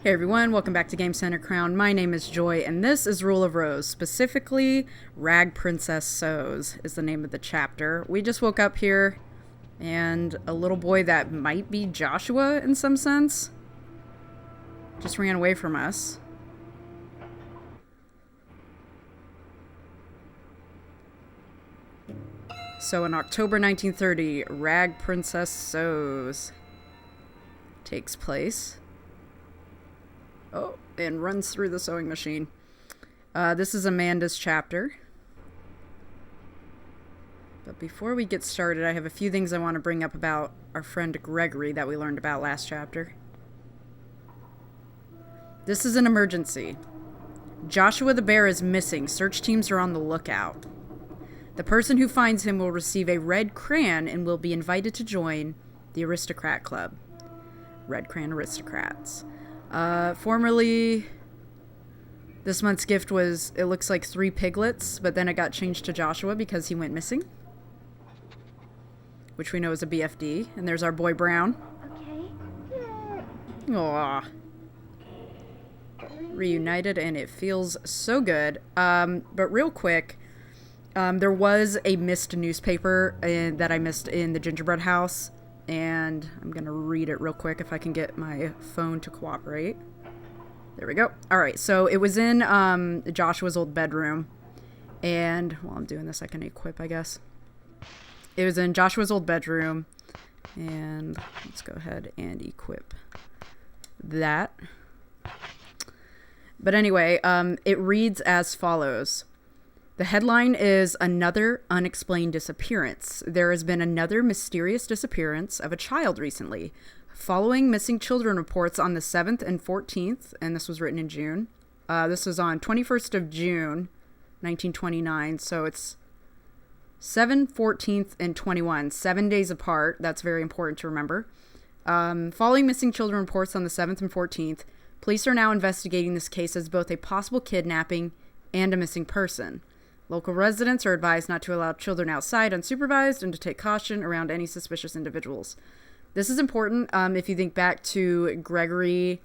Hey everyone, welcome back to Game Center Crown. My name is Joy, and this is Rule of Rose. Specifically, Rag Princess Sews is the name of the chapter. We just woke up here, and a little boy that might be Joshua in some sense just ran away from us. So in October 1930, Rag Princess Sews takes place. Oh, and runs through the sewing machine. This is Amanda's chapter. But before we get started, I have a few things I want to bring up about our friend Gregory that we learned about last chapter. This is an emergency. Joshua the bear is missing. Search teams are on the lookout. The person who finds him will receive a red crayon and will be invited to join the Aristocrat Club. Red Crayon Aristocrats. Formerly, this month's gift was, it looks like 3 piglets, but then it got changed to Joshua because he went missing. Which we know is a BFD. And there's our boy Brown. Okay. Aww. Reunited, and it feels so good. But real quick, there was a missed newspaper that I missed in the gingerbread house. And I'm going to read it real quick if I can get my phone to cooperate. There we go. All right, so it was in Joshua's old bedroom. And while I'm doing this, I can equip, I guess. It was in Joshua's old bedroom. And let's go ahead and equip that. But anyway, it reads as follows. The headline is Another Unexplained Disappearance. There has been another mysterious disappearance of a child recently. Following missing children reports on the 7th and 14th, and this was written in June. This was on 21st of June, 1929, so it's 7, 14th, and 21, 7 days apart. That's very important to remember. Following missing children reports on the 7th and 14th, police are now investigating this case as both a possible kidnapping and a missing person. Local residents are advised not to allow children outside unsupervised and to take caution around any suspicious individuals. This is important if you think back to Gregory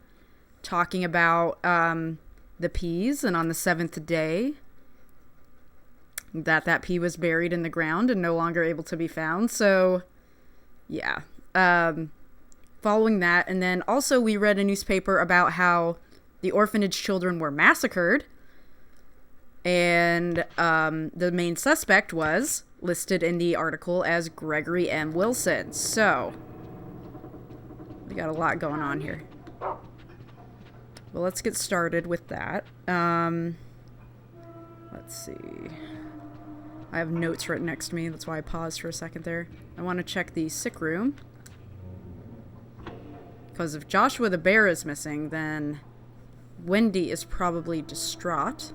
talking about the peas, and on the 7th day that pea was buried in the ground and no longer able to be found. So, yeah. Following that, and then also we read a newspaper about how the orphanage children were massacred. And the main suspect was listed in the article as Gregory M. Wilson. So, we got a lot going on here. Well, let's get started with that. Let's see. I have notes written next to me. That's why I paused for a second there. I want to check the sick room. Because if Joshua the bear is missing, then Wendy is probably distraught.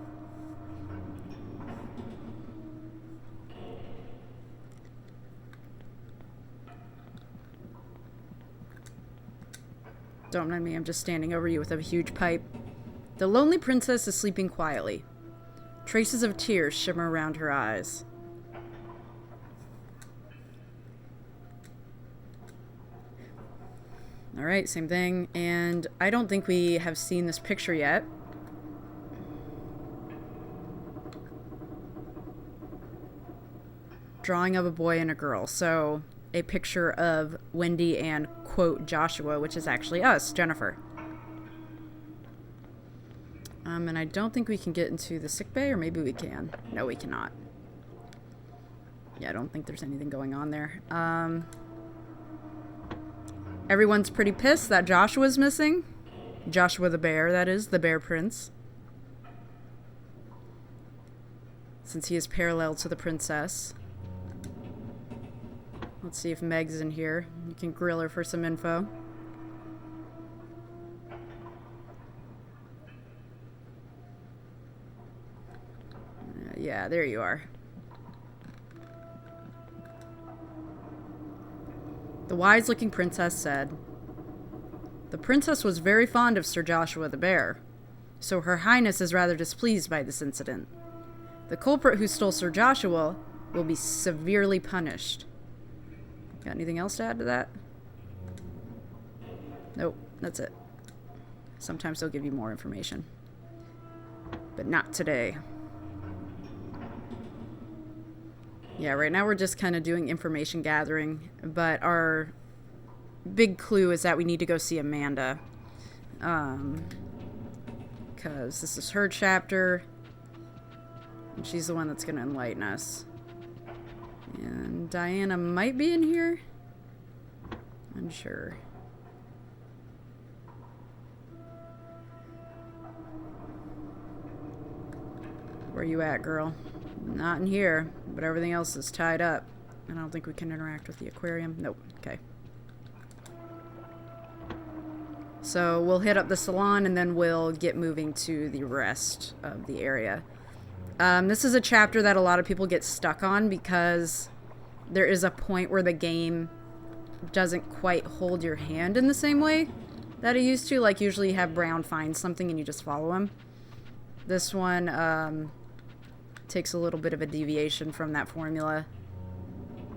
Don't mind me, I'm just standing over you with a huge pipe. The lonely princess is sleeping quietly. Traces of tears shimmer around her eyes. Alright, same thing. And I don't think we have seen this picture yet. Drawing of a boy and a girl. So, a picture of Wendy and, quote, Joshua, which is actually us, Jennifer. And I don't think we can get into the sick bay, or maybe we can. No, we cannot. Yeah, I don't think there's anything going on there. Everyone's pretty pissed that Joshua's missing. Joshua the bear, that is, the bear prince. Since he is parallel to the princess. Let's see if Meg's in here. You can grill her for some info. Yeah, there you are. The wise-looking princess said, "The princess was very fond of Sir Joshua the bear, so Her Highness is rather displeased by this incident. The culprit who stole Sir Joshua will be severely punished." Got anything else to add to that? Nope, that's it. Sometimes they'll give you more information. But not today. Yeah, right now we're just kind of doing information gathering, but our big clue is that we need to go see Amanda. Because this is her chapter, and she's the one that's going to enlighten us. And Diana might be in here? Unsure. Where you at, girl? Not in here, but everything else is tied up. And I don't think we can interact with the aquarium. Nope. Okay. So we'll hit up the salon and then we'll get moving to the rest of the area. This is a chapter that a lot of people get stuck on because there is a point where the game doesn't quite hold your hand in the same way that it used to. Like usually you have Brown find something and you just follow him. This one takes a little bit of a deviation from that formula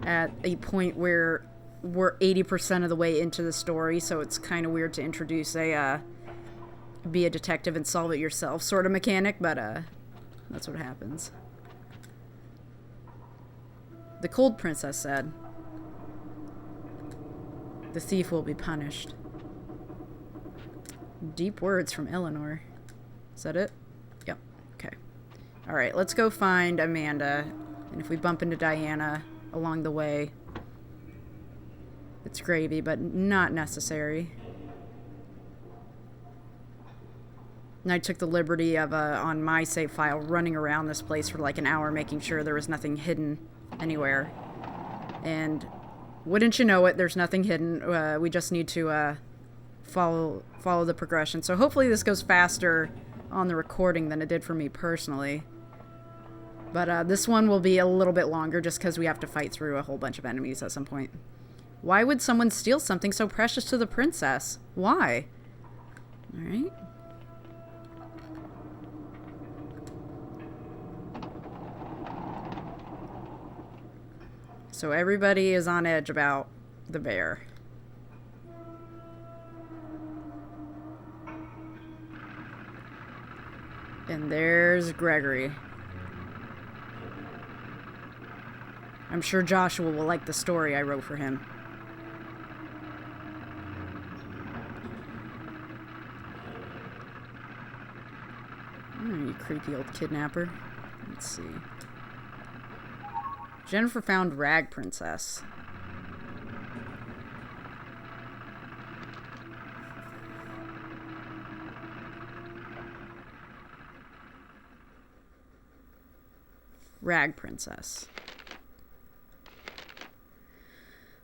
at a point where we're 80% of the way into the story, so it's kind of weird to introduce a be a detective and solve it yourself sort of mechanic, but that's what happens. The Cold Princess said, "The thief will be punished." Deep words from Eleanor. Is that it? Yep. Okay. Alright, let's go find Amanda. And if we bump into Diana along the way, it's gravy, but not necessary. And I took the liberty of, on my save file, running around this place for like an hour, making sure there was nothing hidden anywhere. And wouldn't you know it, there's nothing hidden. We just need to follow the progression. So hopefully this goes faster on the recording than it did for me personally. But this one will be a little bit longer just because we have to fight through a whole bunch of enemies at some point. Why would someone steal something so precious to the princess? Why? Alright. So everybody is on edge about the bear. And there's Gregory. I'm sure Joshua will like the story I wrote for him. Oh, you creepy old kidnapper. Let's see. Jennifer found Rag Princess. Rag Princess.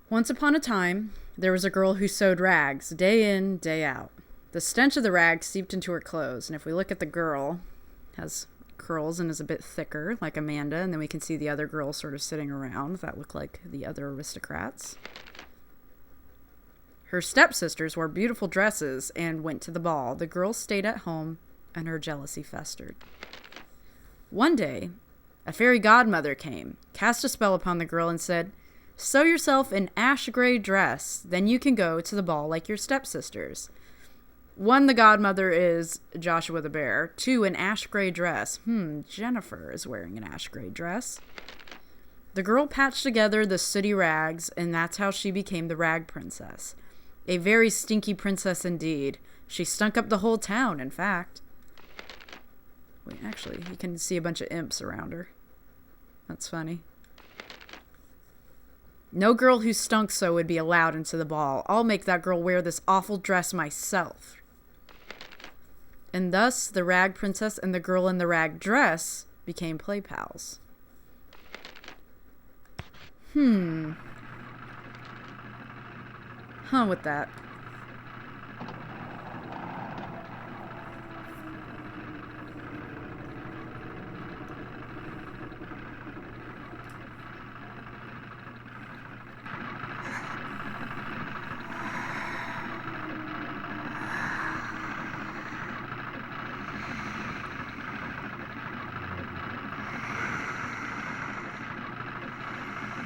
Once upon a time, there was a girl who sewed rags day in, day out. The stench of the rags seeped into her clothes, and if we look at the girl, has curls and is a bit thicker, like Amanda, and then we can see the other girls sort of sitting around that look like the other aristocrats. Her stepsisters wore beautiful dresses and went to the ball. The girl stayed at home, and her jealousy festered. One day, a fairy godmother came, cast a spell upon the girl, and said, "Sew yourself an ash-gray dress, then you can go to the ball like your stepsisters." 1, the godmother is Joshua the bear. 2, an ash-gray dress. Jennifer is wearing an ash-gray dress. The girl patched together the sooty rags, and that's how she became the Rag Princess. A very stinky princess indeed. She stunk up the whole town, in fact. Wait, actually, you can see a bunch of imps around her. That's funny. No girl who stunk so would be allowed into the ball. I'll make that girl wear this awful dress myself. And thus, the Rag Princess and the girl in the rag dress became play pals. With that.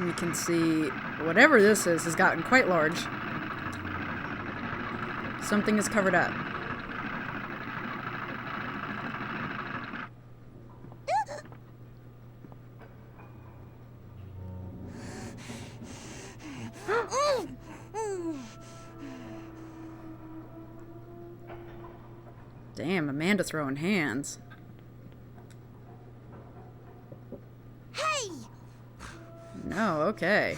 We can see whatever this is has gotten quite large. Something is covered up. Damn, Amanda throwing hands. Hey! No, okay.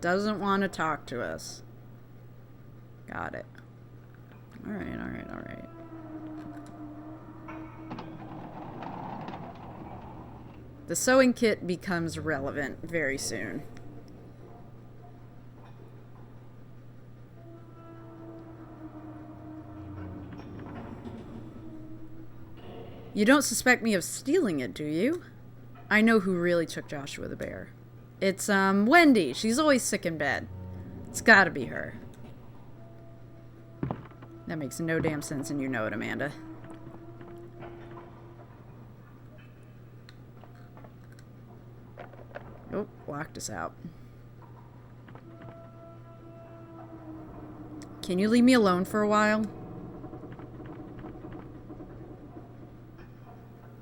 Doesn't want to talk to us. Got it. Alright, alright, alright. The sewing kit becomes relevant very soon. You don't suspect me of stealing it, do you? I know who really took Joshua the bear. It's, Wendy. She's always sick in bed. It's gotta be her. That makes no damn sense, and you know it, Amanda. Oh, locked us out. Can you leave me alone for a while?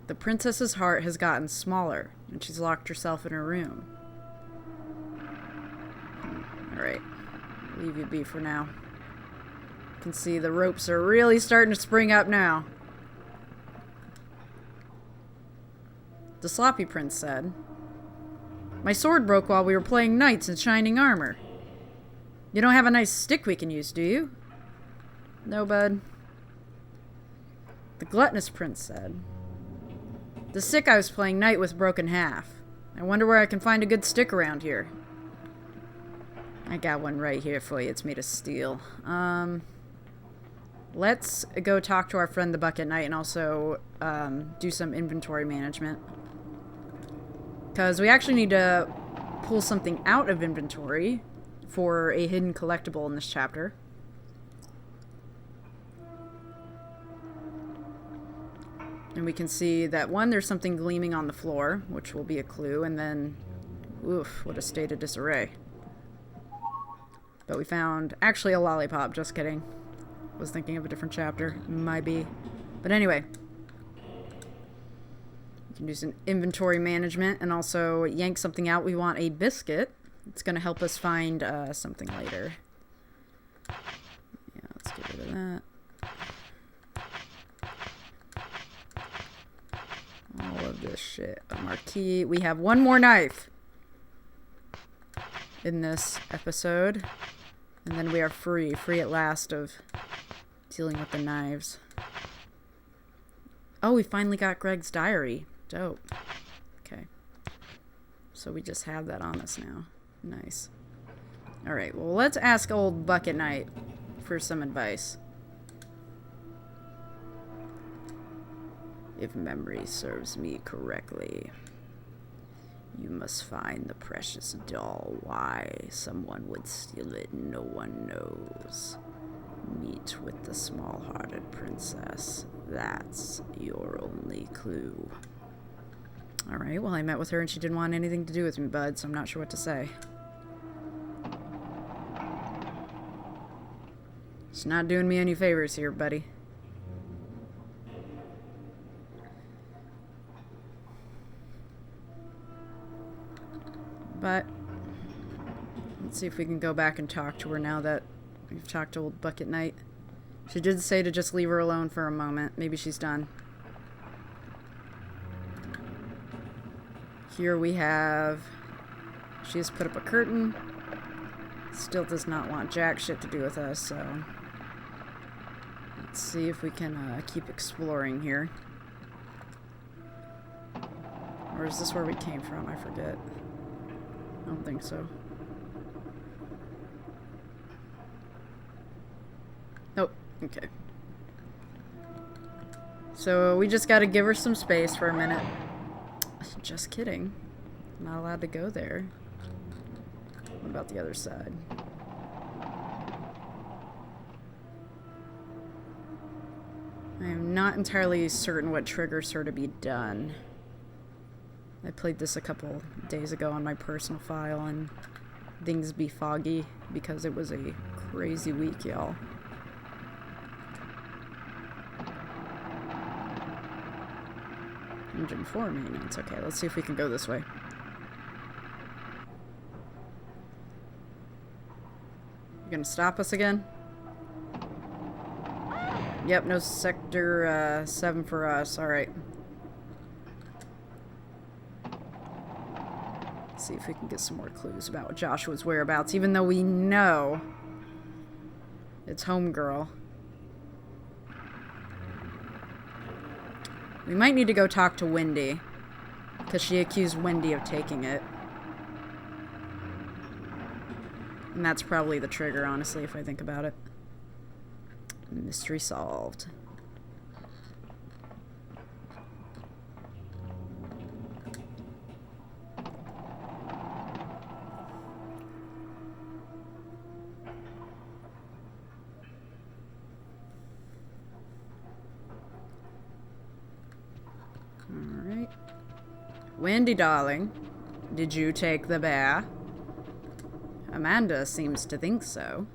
The princess's heart has gotten smaller, and she's locked herself in her room. Alright. Leave you be for now. You can see the ropes are really starting to spring up now. The sloppy prince said, "My sword broke while we were playing knights in shining armor. You don't have a nice stick we can use, do you?" "No, bud." The gluttonous prince said, "The stick I was playing knight with broke in half. I wonder where I can find a good stick around here." "I got one right here for you. It's made of steel. Let's go talk to our friend the Bucket Knight and also do some inventory management. Because we actually need to pull something out of inventory for a hidden collectible in this chapter. And we can see that, one, there's something gleaming on the floor, which will be a clue, and then, oof, what a state of disarray. But we found, actually, a lollipop, just kidding. Was thinking of a different chapter, might be. But anyway, we can do some inventory management and also yank something out. We want a biscuit. It's going to help us find something later. Yeah, let's get rid of that. All of this shit. A marquee. We have one more knife in this episode. And then we are free. Free at last of dealing with the knives. Oh, we finally got Greg's diary. Dope. Okay. So we just have that on us now. Nice. Alright, well, let's ask old Bucket Knight for some advice. If memory serves me correctly, you must find the precious doll. Why someone would steal it, no one knows. Meet with the small-hearted princess. That's your only clue. Alright, well, I met with her and she didn't want anything to do with me, bud, so I'm not sure what to say. It's not doing me any favors here, buddy. But let's see if we can go back and talk to her now that we've talked to old Bucket Knight. She did say to just leave her alone for a moment. Maybe she's done. Here we have... She has put up a curtain. Still does not want jack shit to do with us, so... Let's see if we can keep exploring here. Or is this where we came from? I forget. I don't think so. Nope. Okay. So we just gotta give her some space for a minute. Just kidding. I'm not allowed to go there. What about the other side? I am not entirely certain what triggers her to be done. I played this a couple days ago on my personal file and things be foggy because it was a crazy week, y'all. Engine 4 maintenance. Okay, let's see if we can go this way. gonna stop us again? Yep, no sector 7 for us. Alright. See if we can get some more clues about Joshua's whereabouts, even though we know it's homegirl. We might need to go talk to Wendy, because she accused Wendy of taking it. And that's probably the trigger, honestly, if I think about it. Mystery solved. Alright. Wendy, darling, did you take the bear? Amanda seems to think so.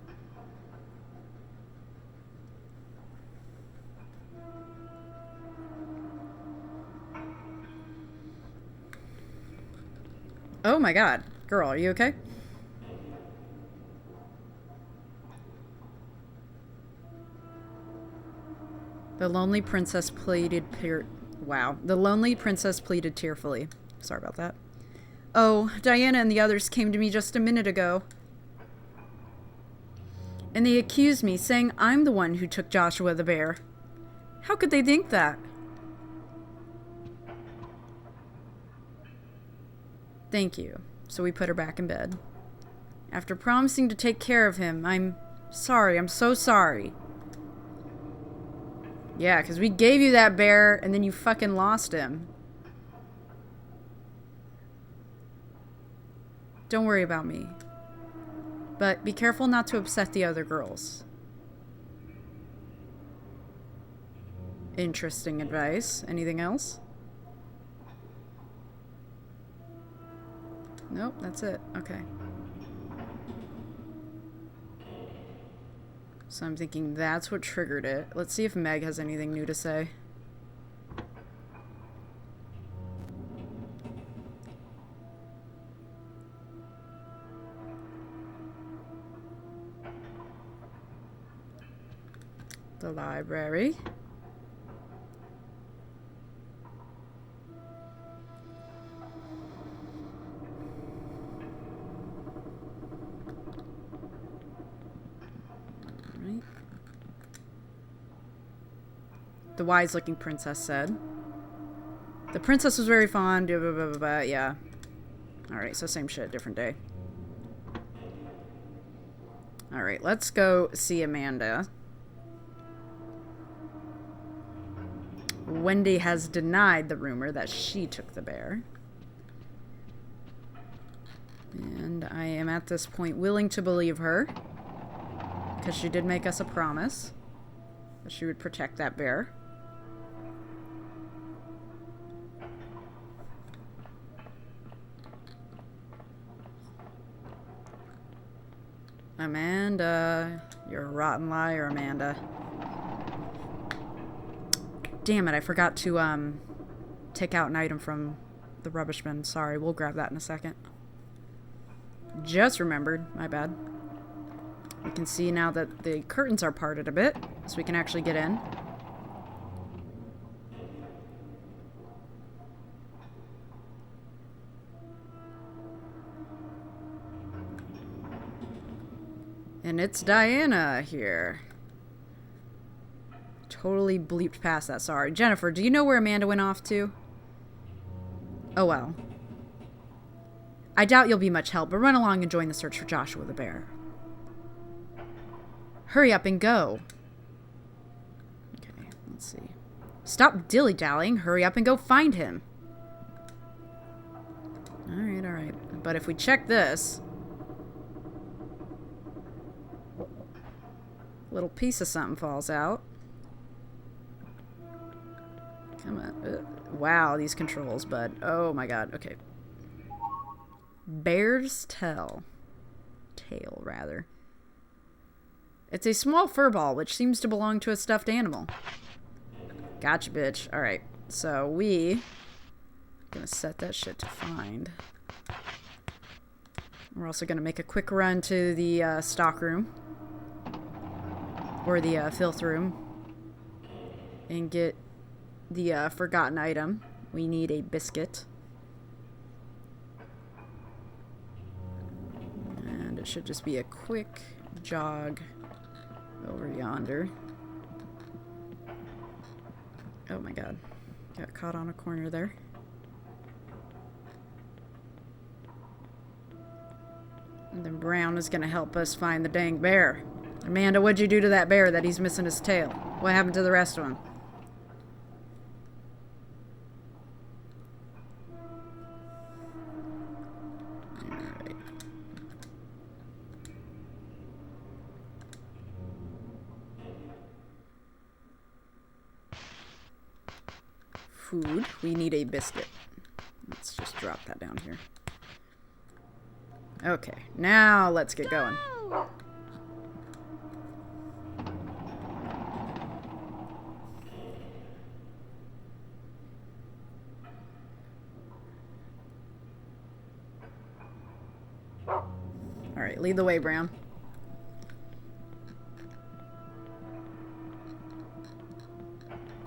Oh my god. Girl, are you okay? The lonely princess pleaded The lonely princess pleaded tearfully. Sorry about that. Oh, Diana and the others came to me just a minute ago. And they accused me, saying I'm the one who took Joshua the bear. How could they think that? Thank you. So we put her back in bed. After promising to take care of him, I'm sorry. I'm so sorry. Yeah, because we gave you that bear, and then you fucking lost him. Don't worry about me. But be careful not to upset the other girls. Interesting advice. Anything else? Nope, that's it. Okay. So I'm thinking that's what triggered it. Let's see if Meg has anything new to say. The library. Right. The wise-looking princess said. The princess was very fond, blah, blah, blah, blah, blah. Yeah. Alright, so same shit, different day. Alright, let's go see Amanda. Wendy has denied the rumor that she took the bear. And I am at this point willing to believe her. Because she did make us a promise that she would protect that bear. Amanda. You're a rotten liar, Amanda. Damn it, I forgot to take out an item from the rubbish bin. Sorry, we'll grab that in a second. Just remembered. My bad. We can see now that the curtains are parted a bit, so we can actually get in. And it's Diana here. Totally bleeped past that, sorry. Jennifer, do you know where Amanda went off to? Oh well. I doubt you'll be much help, but run along and join the search for Joshua the bear. Hurry up and go. Okay, let's see. Stop dilly-dallying. Hurry up and go find him. Alright, alright. But if we check this... little piece of something falls out. Come on. Wow, these controls, bud. Oh my god. Okay. Bear's tail. Tail, rather. It's a small fur ball, which seems to belong to a stuffed animal. Gotcha, bitch. Alright. So we... gonna set that shit to find. We're also gonna make a quick run to the stock room. or the filth room, and get the forgotten item. We need a biscuit. And it should just be a quick jog over yonder. Oh my god. Got caught on a corner there. And then Brown is going to help us find the dang bear. Amanda, what'd you do to that bear that he's missing his tail? What happened to the rest of him? Alright. Food. We need a biscuit. Let's just drop that down here. Okay, now let's get going. Alright, lead the way, Brown.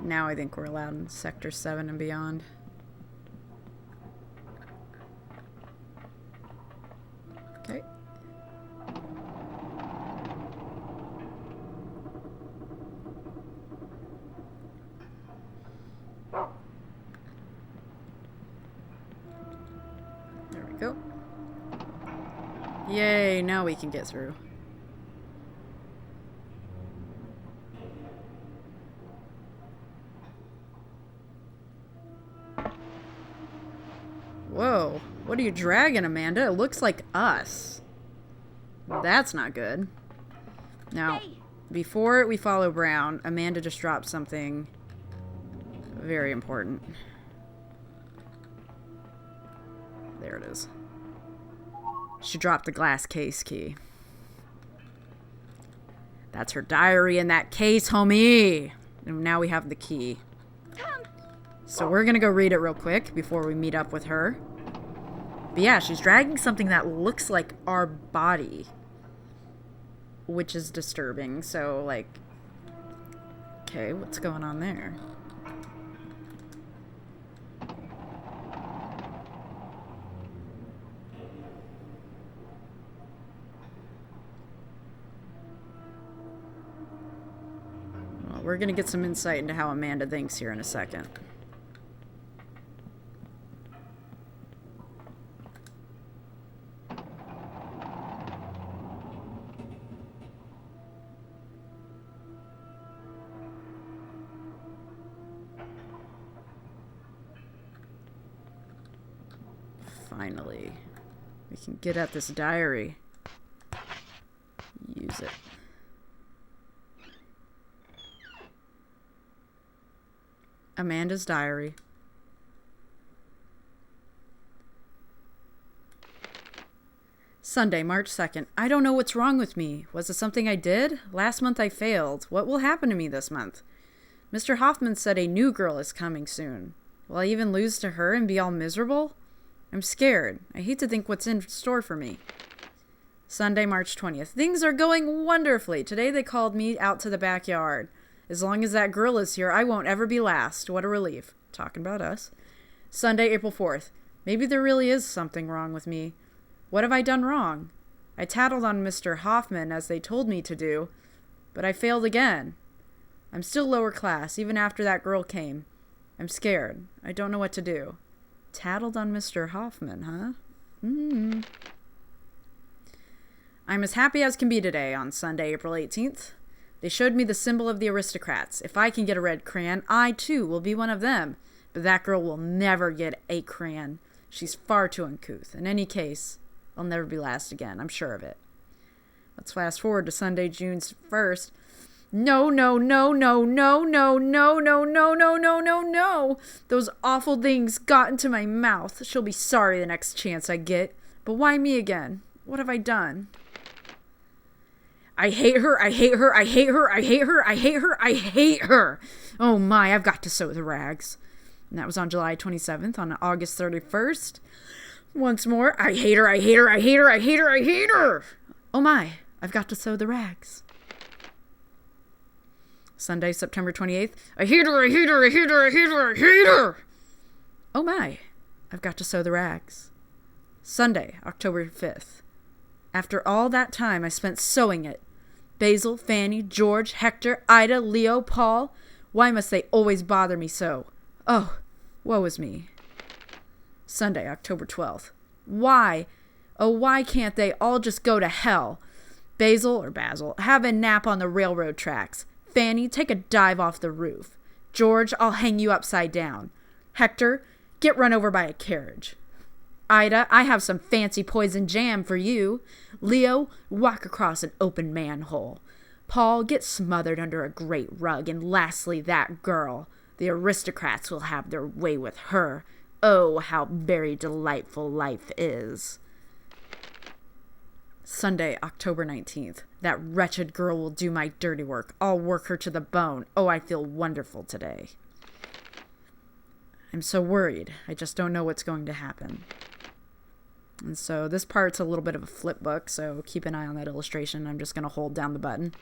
Now I think we're allowed in Sector 7 and beyond. Okay. There we go. Yay, now we can get through. Whoa, what are you dragging, Amanda? It looks like us. That's not good. Now, before we follow Brown, Amanda just dropped something very important. There it is. She dropped the glass case key. That's her diary in that case, homie. And now we have the key. So we're gonna go read it real quick before we meet up with her. But yeah, she's dragging something that looks like our body, which is disturbing. So, like, okay, what's going on there? Well, we're gonna get some insight into how Amanda thinks here in a second. Finally, we can get at this diary. Use it. Amanda's diary. Sunday, March 2nd. I don't know what's wrong with me. Was it something I did? Last month I failed. What will happen to me this month? Mr. Hoffman said a new girl is coming soon. Will I even lose to her and be all miserable? I'm scared. I hate to think what's in store for me. Sunday, March 20th. Things are going wonderfully. Today they called me out to the backyard. As long as that girl is here, I won't ever be last. What a relief. Talking about us. Sunday, April 4th. Maybe there really is something wrong with me. What have I done wrong? I tattled on Mr. Hoffman as they told me to do, but I failed again. I'm still lower class, even after that girl came. I'm scared. I don't know what to do. Tattled on Mr. Hoffman, huh? I'm as happy as can be today on Sunday, April 18th. They showed me the symbol of the aristocrats. If I can get a red crayon, I too will be one of them. But that girl will never get a crayon. She's far too uncouth. In any case, I'll never be last again. I'm sure of it. Let's fast forward to Sunday, June 1st. No, no, no, no, no, no, no, no, no, no, no, no, no. Those awful things got into my mouth. She'll be sorry the next chance I get. But why me again? What have I done? I hate her, I hate her, I hate her, I hate her, I hate her, I hate her. Oh my, I've got to sew the rags. And that was on July 27th. On August 31st. Once more, I hate her, I hate her, I hate her, I hate her, I hate her. Oh my, I've got to sew the rags. Sunday, September 28th. A heater, a heater, a heater, a heater, a heater! Oh my, I've got to sew the rags. Sunday, October 5th. After all that time I spent sewing it. Basil, Fanny, George, Hector, Ida, Leo, Paul. Why must they always bother me so? Oh, woe is me. Sunday, October 12th. Why? Oh, why can't they all just go to hell? Basil, have a nap on the railroad tracks. Fanny, take a dive off the roof. George, I'll hang you upside down. Hector, get run over by a carriage. Ida, I have some fancy poison jam for you. Leo, walk across an open manhole. Paul, get smothered under a great rug. And lastly, that girl. The aristocrats will have their way with her. Oh, how very delightful life is. Sunday, October 19th. That wretched girl will do my dirty work. I'll work her to the bone. Oh, I feel wonderful today. I'm so worried. I just don't know what's going to happen. And so this part's a little bit of a flip book, so keep an eye on that illustration. I'm just going to hold down the button.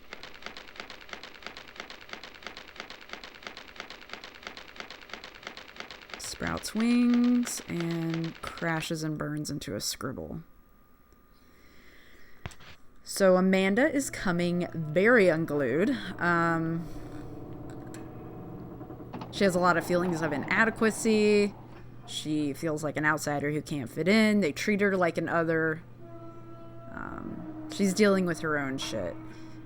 Sprouts wings and crashes and burns into a scribble. So Amanda is coming very unglued. She has a lot of feelings of inadequacy. She feels like an outsider who can't fit in. They treat her like an other. She's dealing with her own shit.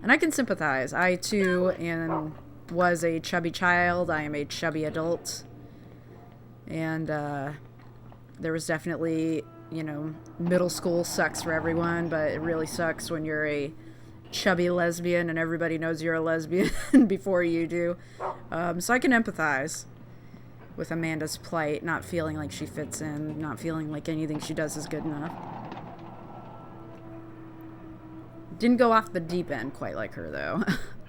And I can sympathize. I, too, was a chubby child. I am a chubby adult. And there was definitely, middle school sucks for everyone, but it really sucks when you're a chubby lesbian and everybody knows you're a lesbian before you do. So I can empathize with Amanda's plight, not feeling like she fits in, not feeling like anything she does is good enough. Didn't go off the deep end quite like her, though.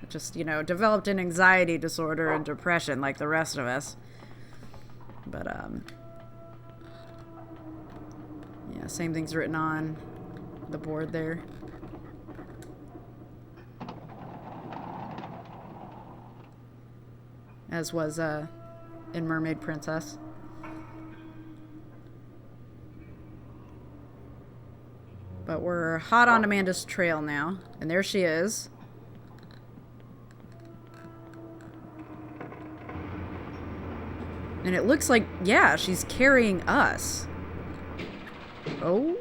Just, developed an anxiety disorder and depression like the rest of us. But, yeah, same thing's written on the board there. As was, in Mermaid Princess. But we're hot on Amanda's trail now. And there she is. And it looks like, yeah, she's carrying us. Oh.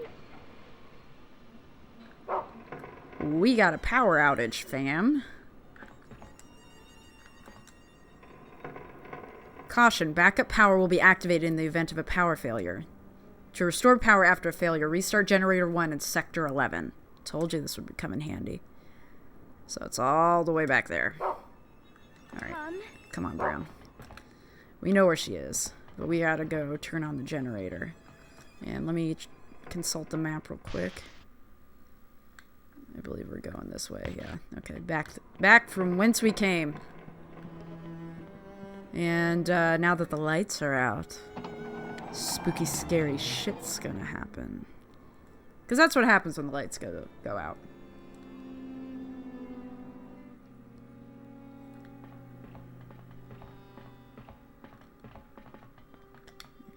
We got a power outage, fam. Caution, backup power will be activated in the event of a power failure. To restore power after a failure, restart generator 1 in sector 11. Told you this would come in handy. So it's all the way back there. Alright. Come on, Brown. We know where she is, but we gotta go turn on the generator. And let me consult the map real quick. I believe we're going this way, yeah. Okay, back from whence we came. And now that the lights are out, spooky, scary shit's gonna happen. Because that's what happens when the lights go out.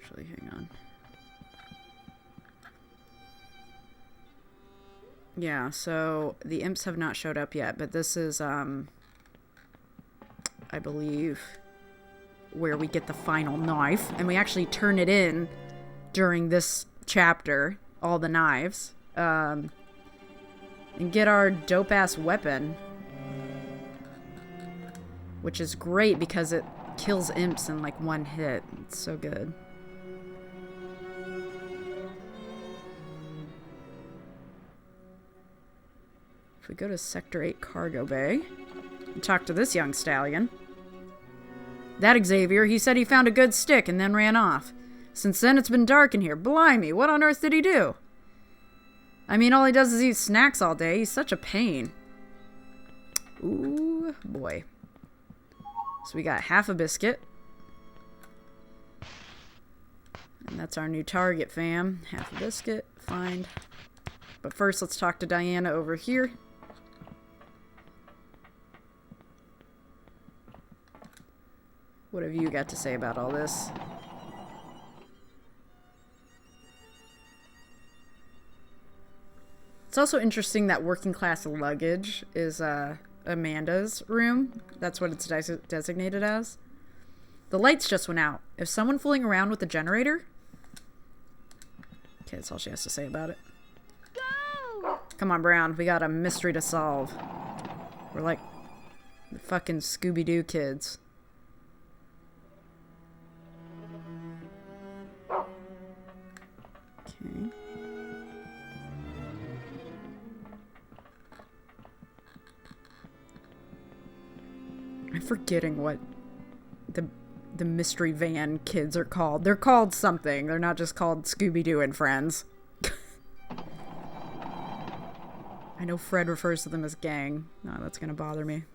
Actually, hang on. Yeah, so the imps have not showed up yet, but this is, I believe, where we get the final knife, and we actually turn it in during this chapter, all the knives, and get our dope-ass weapon, which is great because it kills imps in like one hit. It's so good. If we go to Sector 8 Cargo Bay and talk to this young stallion. That Xavier, he said he found a good stick and then ran off. Since then, it's been dark in here. Blimey, what on earth did he do? I mean, all he does is eat snacks all day. He's such a pain. Ooh, boy. So we got half a biscuit. And that's our new target, fam. Half a biscuit. Find. But first, let's talk to Diana over here. What have you got to say about all this? It's also interesting that working class luggage is Amanda's room. That's what it's designated as. The lights just went out. Is someone fooling around with the generator? Okay, that's all she has to say about it. Go! Come on, Brown. We got a mystery to solve. We're like the fucking Scooby-Doo kids. Okay. I'm forgetting what the mystery van kids are called. They're called something. They're not just called Scooby-Doo and Friends. I know Fred refers to them as gang. No, that's gonna bother me.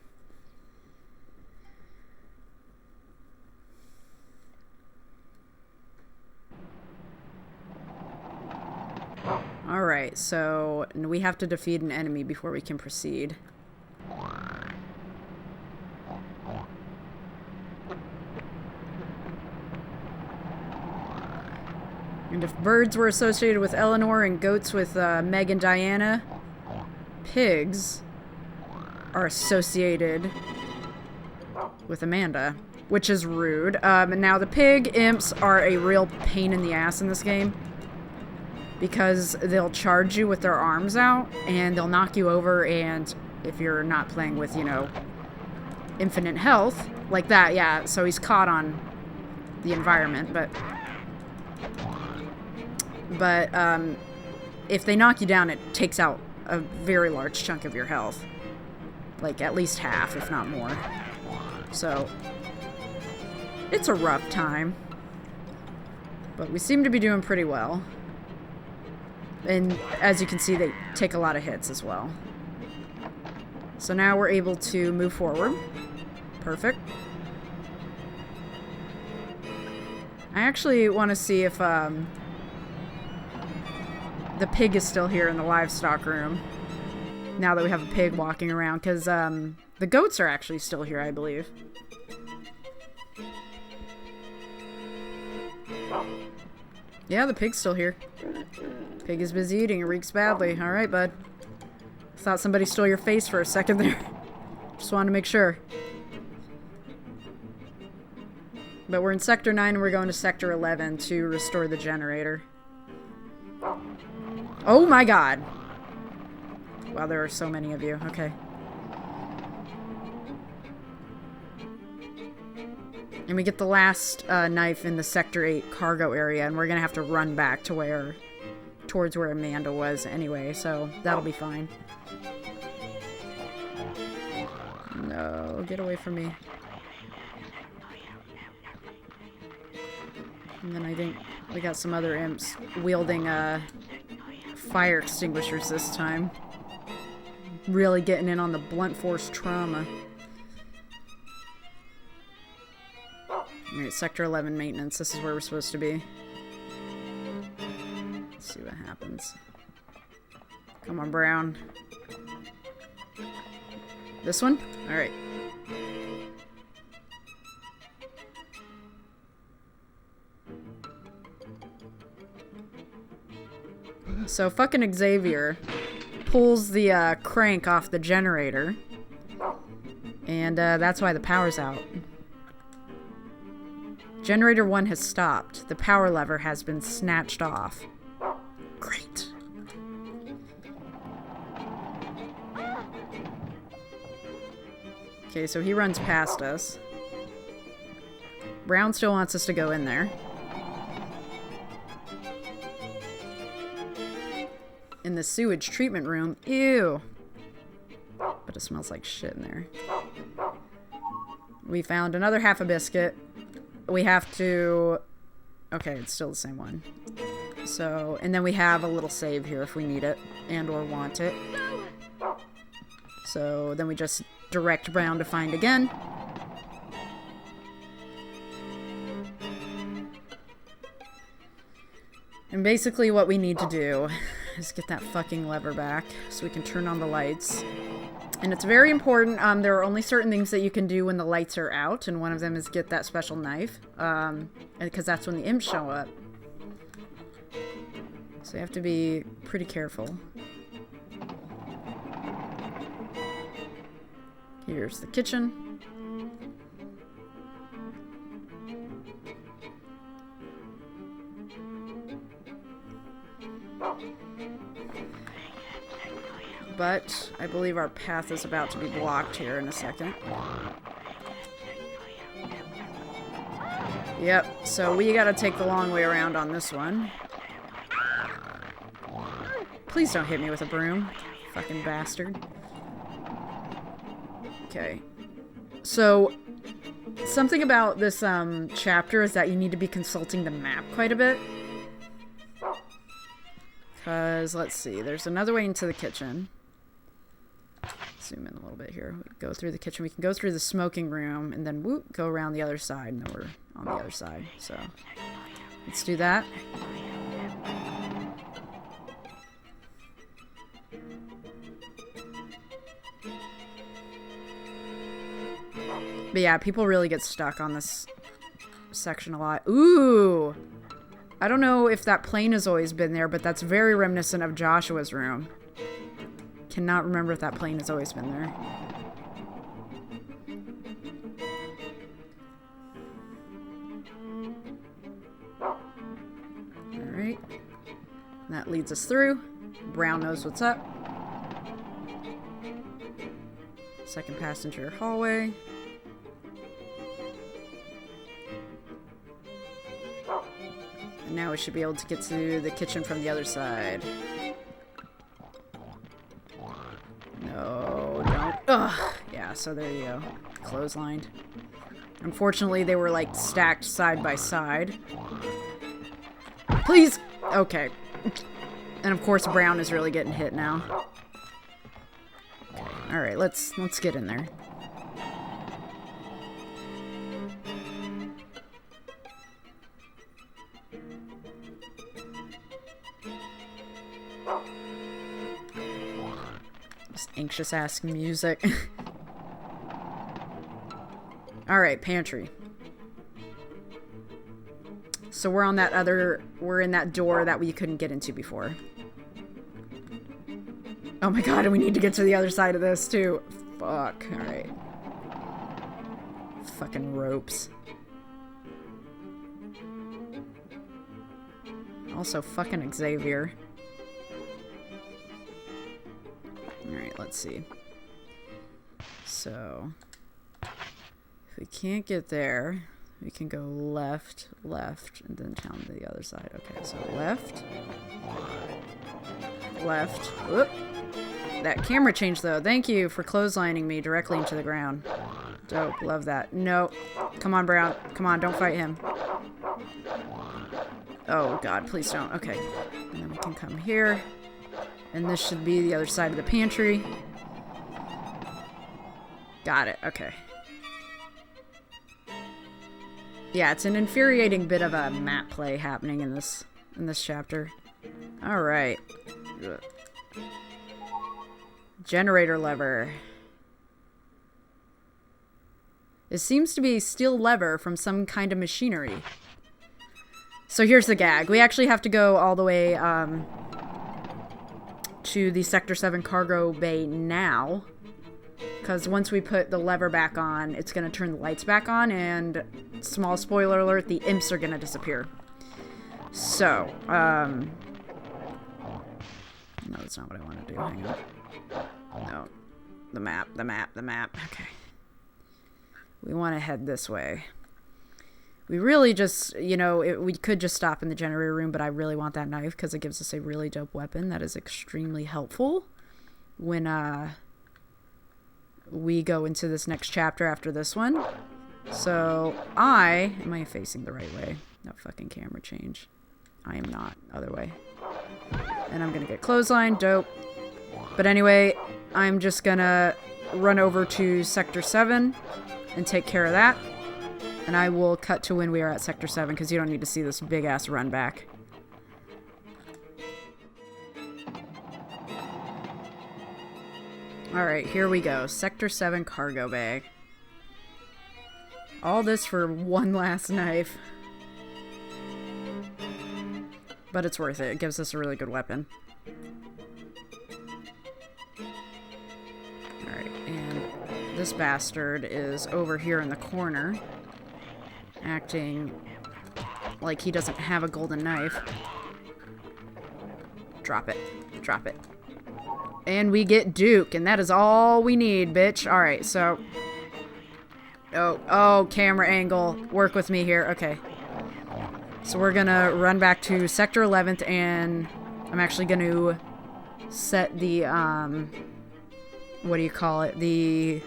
Alright, so we have to defeat an enemy before we can proceed. And if birds were associated with Eleanor and goats with Meg and Diana, pigs are associated with Amanda, which is rude. And now the pig imps are a real pain in the ass in this game because they'll charge you with their arms out and they'll knock you over, and if you're not playing with, you know, infinite health, like that, yeah, so he's caught on the environment, but if they knock you down, it takes out a very large chunk of your health. Like, at least half, if not more. So, it's a rough time. But we seem to be doing pretty well. And as you can see, they take a lot of hits as well. So now we're able to move forward. Perfect. I actually want to see if, the pig is still here in the livestock room. Now that we have a pig walking around, because the goats are actually still here, I believe. Yeah, the pig's still here. Pig is busy eating. It reeks badly. Alright, bud. Thought somebody stole your face for a second there. Just wanted to make sure. But we're in Sector 9 and we're going to Sector 11 to restore the generator. Oh my god. Wow, there are so many of you. Okay. And we get the last knife in the Sector 8 cargo area, and we're gonna have to run back to towards where Amanda was anyway, so that'll be fine. No, get away from me. And then I think we got some other imps wielding fire extinguishers this time. Really getting in on the blunt force trauma. Alright, Sector 11 maintenance. This is where we're supposed to be. Let's see what happens. Come on, Brown. This one? Alright. So fucking Xavier pulls the crank off the generator, and that's why the power's out. Generator 1 has stopped. The power lever has been snatched off. Great. Okay, so he runs past us. Brown still wants us to go in there. In the sewage treatment room. Ew. But it smells like shit in there. We found another half a biscuit. We have to... Okay, it's still the same one. So, and then we have a little save here if we need it and or want it. So then we just direct Brown to find again. And basically what we need to do is get that fucking lever back so we can turn on the lights. And it's very important. There are only certain things that you can do when the lights are out, and one of them is get that special knife, because that's when the imps show up. So you have to be pretty careful. Here's the kitchen. But I believe our path is about to be blocked here in a second. Yep, so we gotta take the long way around on this one. Please don't hit me with a broom, fucking bastard. Okay. So, something about this chapter is that you need to be consulting the map quite a bit. Because, let's see, there's another way into the kitchen. Zoom in a little bit here. We go through the kitchen. We can go through the smoking room and then whoop, go around the other side. And then we're on the other side. So let's do that. But yeah, people really get stuck on this section a lot. Ooh! I don't know if that plane has always been there, but that's very reminiscent of Joshua's room. Cannot remember if that plane has always been there. Alright. That leads us through. Brown knows what's up. Second passenger hallway. And now we should be able to get to the kitchen from the other side. No, don't. Ugh. Yeah, so there you go. Clotheslined. Unfortunately, they were like stacked side by side. Please! Okay. And of course, Brown is really getting hit now. Okay. Alright, let's get in there. Just anxious ass music. Alright, pantry. So we're on that we're in that door that we couldn't get into before. Oh my god, and we need to get to the other side of this too. Fuck, alright. Fucking ropes. Also fucking Xavier. Alright, let's see. So, if we can't get there, we can go left, left, and then down to the other side. Okay, so left. Left. Whoop. That camera change, though. Thank you for clotheslining me directly into the ground. Dope. Love that. No. Come on, Brown. Come on, don't fight him. Oh, God. Please don't. Okay. And then we can come here. And this should be the other side of the pantry. Got it. Okay. Yeah, it's an infuriating bit of a map play happening in this chapter. All right. Generator lever. It seems to be a steel lever from some kind of machinery. So here's the gag. We actually have to go all the way to the Sector 7 cargo bay now. Because once we put the lever back on, it's going to turn the lights back on, and small spoiler alert, the imps are going to disappear. So, no, that's not what I want to do. Hang on. No. The map. Okay. We want to head this way. We really just, you know, we could just stop in the generator room, but I really want that knife because it gives us a really dope weapon that is extremely helpful when, we go into this next chapter after this one. So, am I facing the right way? That fucking camera change. I am not. Other way. And I'm gonna get clothesline. Dope. But anyway, I'm just gonna run over to Sector 7 and take care of that. And I will cut to when we are at Sector 7 because you don't need to see this big ass run back. Alright, here we go. Sector 7 cargo bay. All this for one last knife. But it's worth it. It gives us a really good weapon. Alright, and this bastard is over here in the corner, acting like he doesn't have a golden knife. Drop it. Drop it. And we get Duke, and that is all we need, bitch. Alright, so... Oh, camera angle. Work with me here. Okay. So we're gonna run back to Sector 11th, and I'm actually gonna set the, what do you call it? The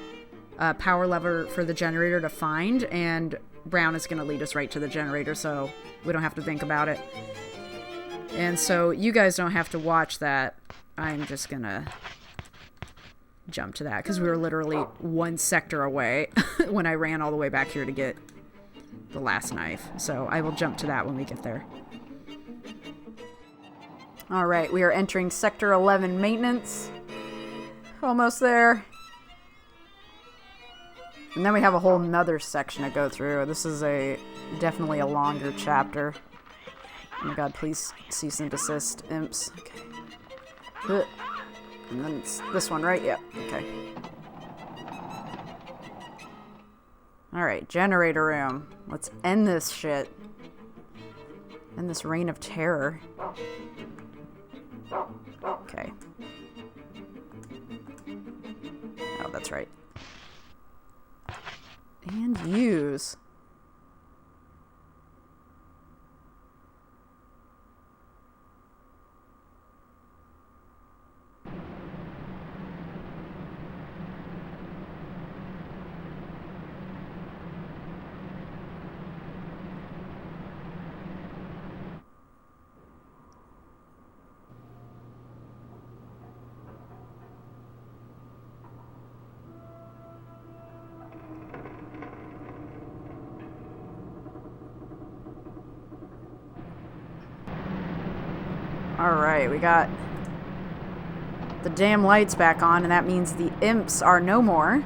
power lever for the generator to find, and Brown is gonna lead us right to the generator, so we don't have to think about it. And so you guys don't have to watch that. I'm just gonna jump to that, because we were literally one sector away when I ran all the way back here to get the last knife. So I will jump to that when we get there. Alright, we are entering Sector 11 maintenance. Almost there. And then we have a whole nother section to go through. This is definitely a longer chapter. Oh my god, please cease and desist, imps. Okay. And then it's this one, right? Yeah, okay. Alright, generator room. Let's end this shit. End this reign of terror. Okay. Oh, that's right. And use. Alright, we got the damn lights back on, and that means the imps are no more.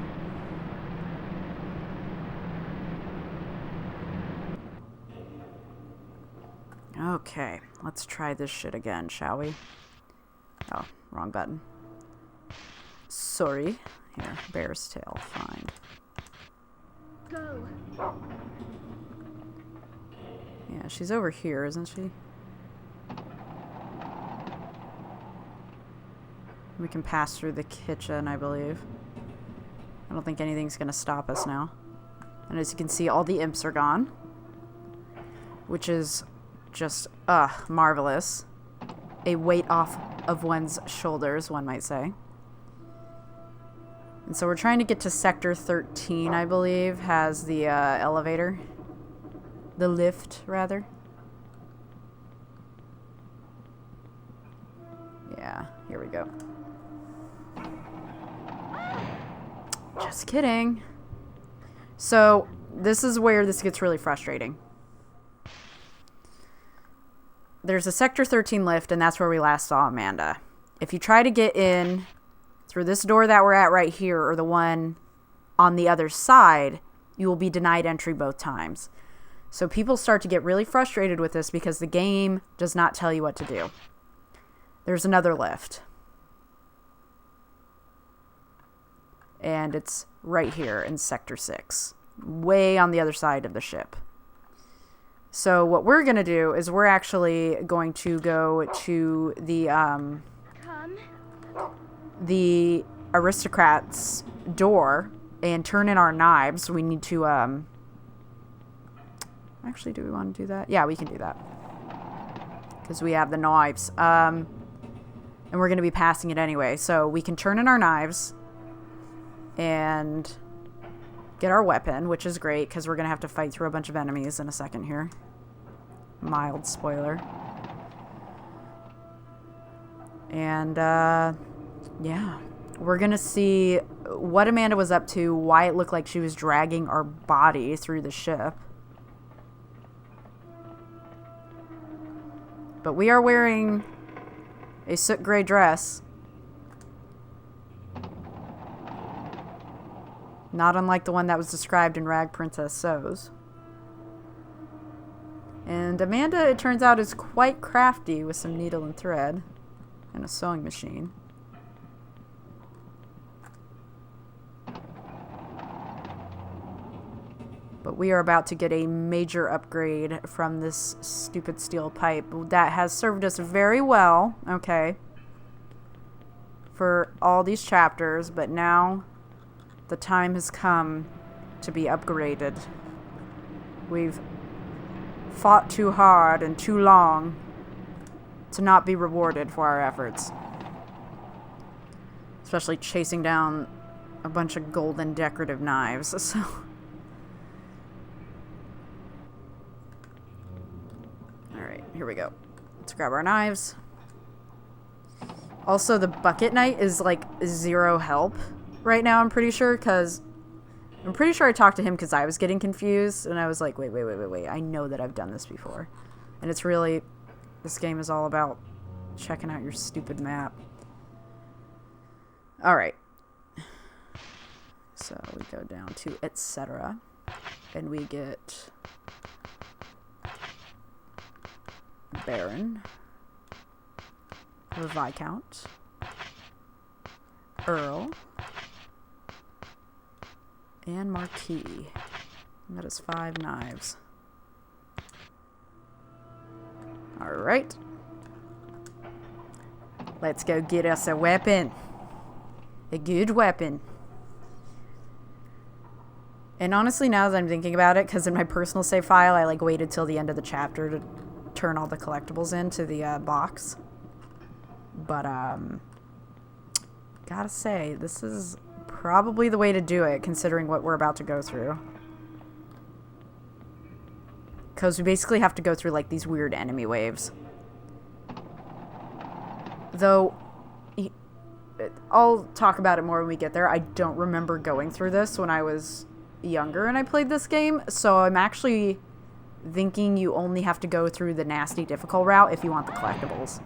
Okay, let's try this shit again, shall we? Oh, wrong button. Sorry. Here, bear's tail, fine. Go. Yeah, she's over here, isn't she? We can pass through the kitchen, I believe. I don't think anything's gonna stop us now. And as you can see, all the imps are gone. Which is just, marvelous. A weight off of one's shoulders, one might say. And so we're trying to get to Sector 13, I believe, has the elevator. The lift, rather. Yeah, here we go. Just kidding. So, this is where this gets really frustrating. There's a Sector 13 lift, and that's where we last saw Amanda. If you try to get in through this door that we're at right here, or the one on the other side, you will be denied entry both times. So people start to get really frustrated with this because the game does not tell you what to do. There's another lift. And it's right here in Sector 6. Way on the other side of the ship. So what we're going to do is we're actually going to go to the aristocrats' door and turn in our knives. We need to, actually, do we want to do that? Yeah, we can do that. Because we have the knives. And we're going to be passing it anyway. So we can turn in our knives and get our weapon, which is great because we're going to have to fight through a bunch of enemies in a second here. Mild spoiler. And, yeah. We're going to see what Amanda was up to, why it looked like she was dragging our body through the ship. But we are wearing a soot gray dress. Not unlike the one that was described in Rag Princess Sews. And Amanda, it turns out, is quite crafty with some needle and thread and a sewing machine. But we are about to get a major upgrade from this stupid steel pipe that has served us very well, okay, for all these chapters, but now the time has come to be upgraded. We've fought too hard and too long to not be rewarded for our efforts. Especially chasing down a bunch of golden decorative knives, so... Alright, here we go. Let's grab our knives. Also, the bucket knight is, like, 0 help right now, I'm pretty sure, because... I'm pretty sure I talked to him because I was getting confused, and I was like, wait, I know that I've done this before. And it's really... This game is all about checking out your stupid map. Alright. So, we go down to etc. And we get... Baron, the Viscount, Earl, and Marquis. And that is 5 knives. Alright. Let's go get us a weapon. A good weapon. And honestly, now that I'm thinking about it, because in my personal save file, I like waited till the end of the chapter to turn all the collectibles into the box. But gotta say, this is probably the way to do it, considering what we're about to go through. Because we basically have to go through like these weird enemy waves. Though I'll talk about it more when we get there. I don't remember going through this when I was younger and I played this game, so I'm actually thinking you only have to go through the nasty difficult route if you want the collectibles.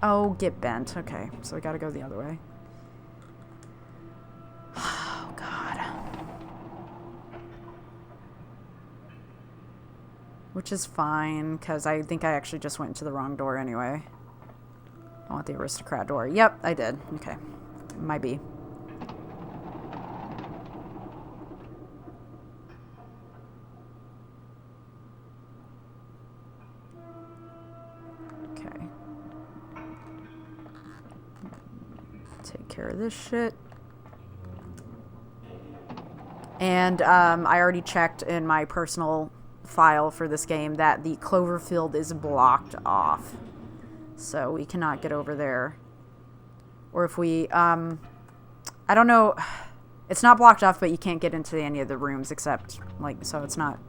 Oh, get bent. Okay, so we gotta go the other way. Oh, God. Which is fine, because I think I actually just went into the wrong door anyway. I want the aristocrat door. Yep, I did. Okay. Might be. Okay. Take care of this shit. And I already checked in my personal file for this game that the clover field is blocked off. So we cannot get over there. Or if we, I don't know. It's not blocked off, but you can't get into any of the rooms except, like, so it's not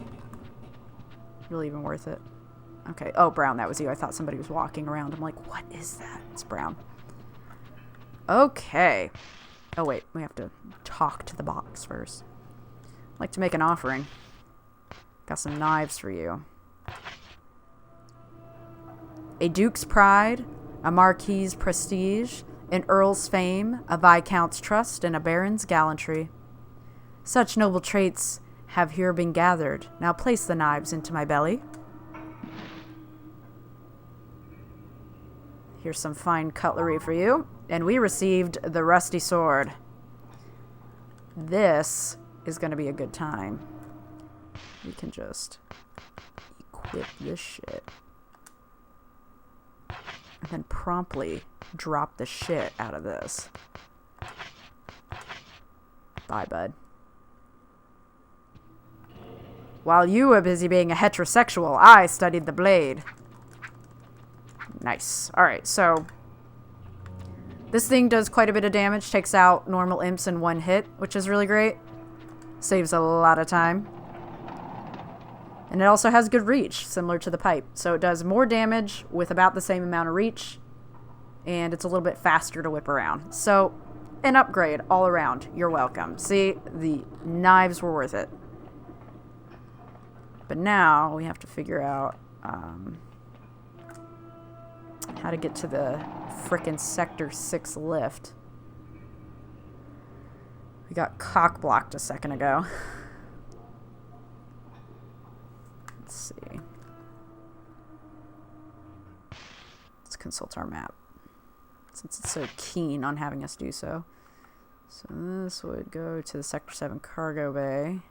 really even worth it. Okay. Oh, Brown, that was you. I thought somebody was walking around. I'm like, what is that? It's Brown. Okay. Oh, wait. We have to talk to the box first. I'd like to make an offering. Got some knives for you. A duke's pride, a marquis's prestige, an earl's fame, a viscount's trust, and a baron's gallantry. Such noble traits have here been gathered. Now place the knives into my belly. Here's some fine cutlery for you. And we received the rusty sword. This is going to be a good time. We can just equip this shit. And then promptly drop the shit out of this. Bye, bud. While you were busy being a heterosexual, I studied the blade. Nice. Alright, so this thing does quite a bit of damage. Takes out normal imps in one hit, which is really great. Saves a lot of time. And it also has good reach, similar to the pipe. So it does more damage with about the same amount of reach. And it's a little bit faster to whip around. So, an upgrade all around. You're welcome. See, the knives were worth it. But now, we have to figure out how to get to the frickin' Sector 6 lift. We got cock blocked a second ago. Let's see. Let's consult our map, since it's so keen on having us do so. So this would go to the Sector 7 cargo bay.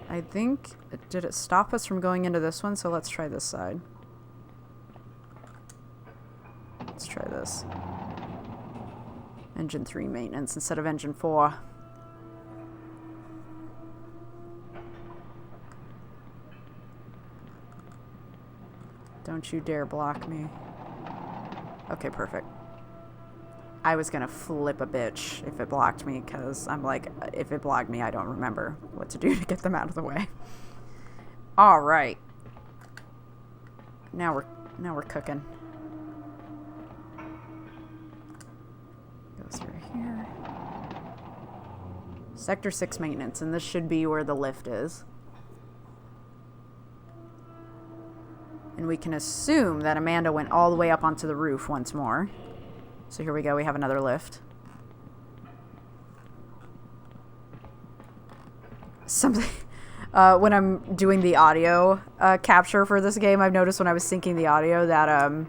I think, did it stop us from going into this one? So let's try this side. Let's try this. Engine 3 maintenance instead of engine 4. Don't you dare block me. Okay, perfect. I was gonna flip a bitch if it blocked me, because I'm like, if it blocked me, I don't remember what to do to get them out of the way. All right. Now we're cooking. Go through here. Sector 6 maintenance, and this should be where the lift is. And we can assume that Amanda went all the way up onto the roof once more. So here we go, we have another lift. Something, when I'm doing the audio capture for this game, I've noticed when I was syncing the audio that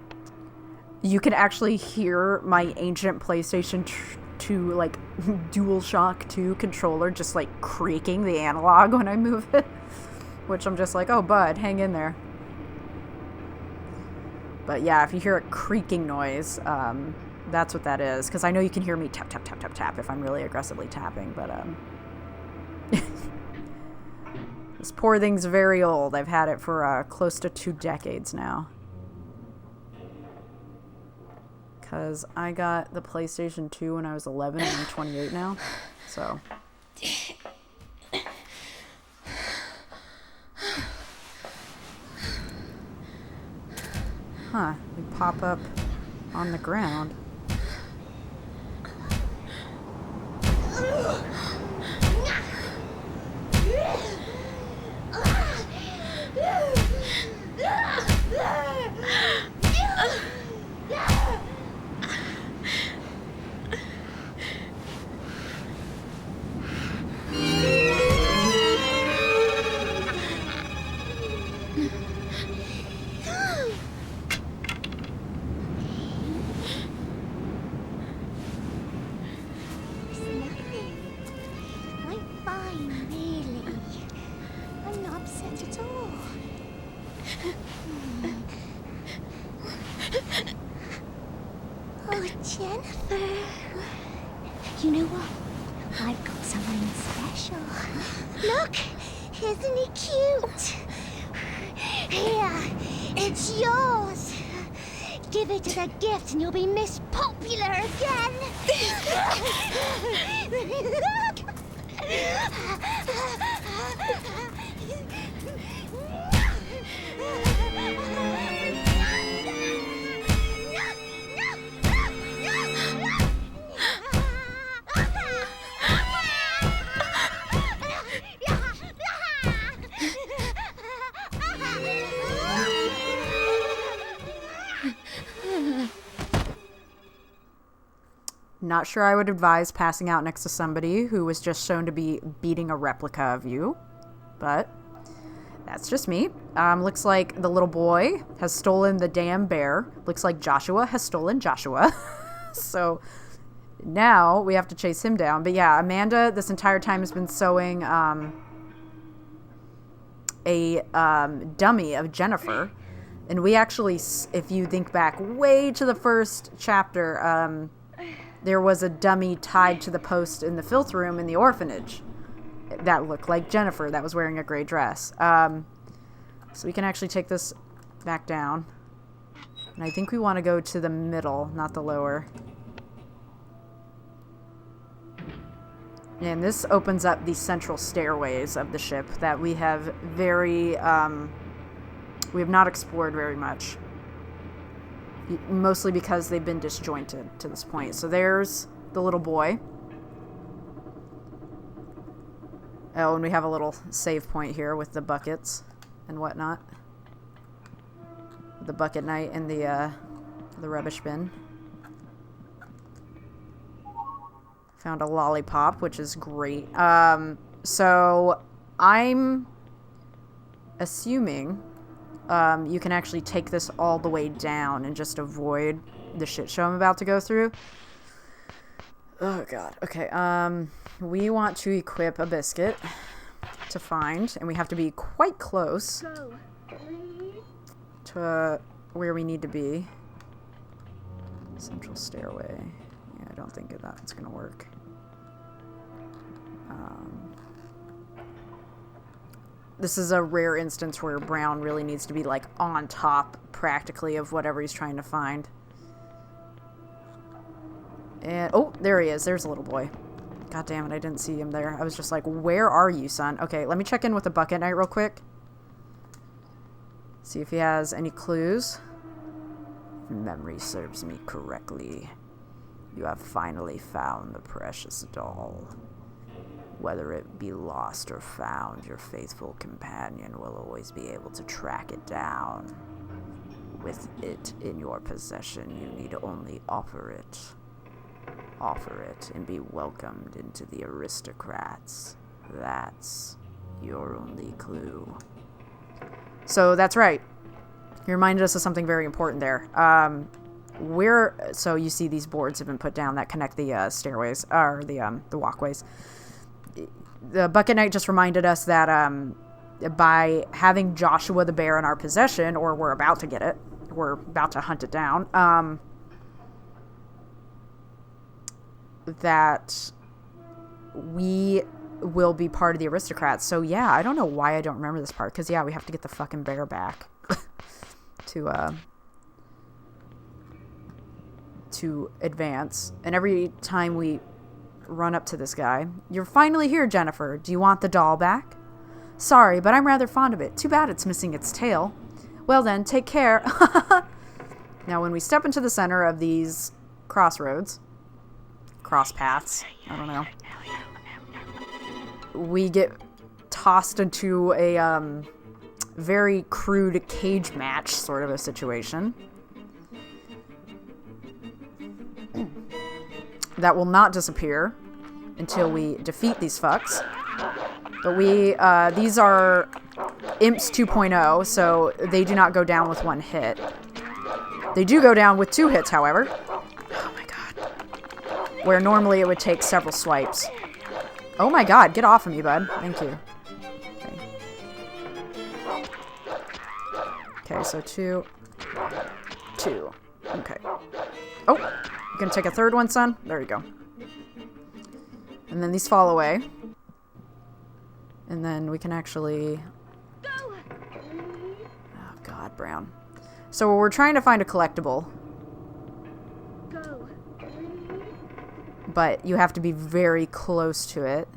you can actually hear my ancient PlayStation 2, like, DualShock 2 controller just, like, creaking the analog when I move it. Which I'm just like, oh, bud, hang in there. But yeah, if you hear a creaking noise, that's what that is. Because I know you can hear me tap, tap, tap, tap, tap if I'm really aggressively tapping. But this poor thing's very old. I've had it for close to 2 decades now. Because I got the PlayStation 2 when I was 11 and I'm 28 now. So... Huh, we pop up on the ground. Oh, Jennifer. You know what? I've got something special. Look, isn't he cute? Here, it's yours. Give it as a gift and you'll be Miss Popular again. Not sure I would advise passing out next to somebody who was just shown to be beating a replica of you, but that's just me. Looks like the little boy has stolen the damn bear. Looks like Joshua has stolen Joshua. So now we have to chase him down. But yeah, Amanda this entire time has been sewing a dummy of Jennifer. And we actually, if you think back way to the first chapter, there was a dummy tied to the post in the filth room in the orphanage that looked like Jennifer that was wearing a gray dress. So we can actually take this back down. And I think we want to go to the middle, not the lower. And this opens up the central stairways of the ship that we have we have not explored very much. Mostly because they've been disjointed to this point. So there's the little boy. Oh, and we have a little save point here with the buckets and whatnot. the bucket knight and the rubbish bin. Found a lollipop, which is great. So I'm assuming you can actually take this all the way down and just avoid the shit show I'm about to go through. Oh god. Okay. We want to equip a biscuit to find, and we have to be quite close to where we need to be. Central stairway. Yeah, I don't think that's gonna work. This is a rare instance where Brown really needs to be like on top practically of whatever he's trying to find. And oh, there he is. There's a little boy. God damn it, I didn't see him there. I was just like, where are you, son? Okay, let me check in with the bucket knight real quick. See if he has any clues. If memory serves me correctly, you have finally found the precious doll. Whether it be lost or found, your faithful companion will always be able to track it down. With it in your possession, you need only offer it. Offer it and be welcomed into the aristocrats. That's your only clue. So that's right. You reminded us of something very important there. So you see these boards have been put down that connect the stairways, or the walkways. The bucket knight just reminded us that by having Joshua the bear in our possession, or we're about to get it, we're about to hunt it down, that we will be part of the aristocrats. So yeah, I don't know why I don't remember this part, because yeah, we have to get the fucking bear back to advance. And every time we run up to this guy, you're finally here, Jennifer. Do you want the doll back? Sorry, but I'm rather fond of it. Too bad it's missing its tail. Well then, take care. Now, when we step into the center of these crossroads, cross paths, I don't know, we get tossed into a very crude cage match sort of a situation. That will not disappear until we defeat these fucks. But these are Imps 2.0, so they do not go down with one hit. They do go down with 2 hits, however. Oh my god. Where normally it would take several swipes. Oh my god, get off of me, bud. Thank you. Okay, so 2. Okay. Oh, you gonna take a third one, son? There you go. And then these fall away. And then we can actually... Oh god, Brown. So we're trying to find a collectible. But you have to be very close to it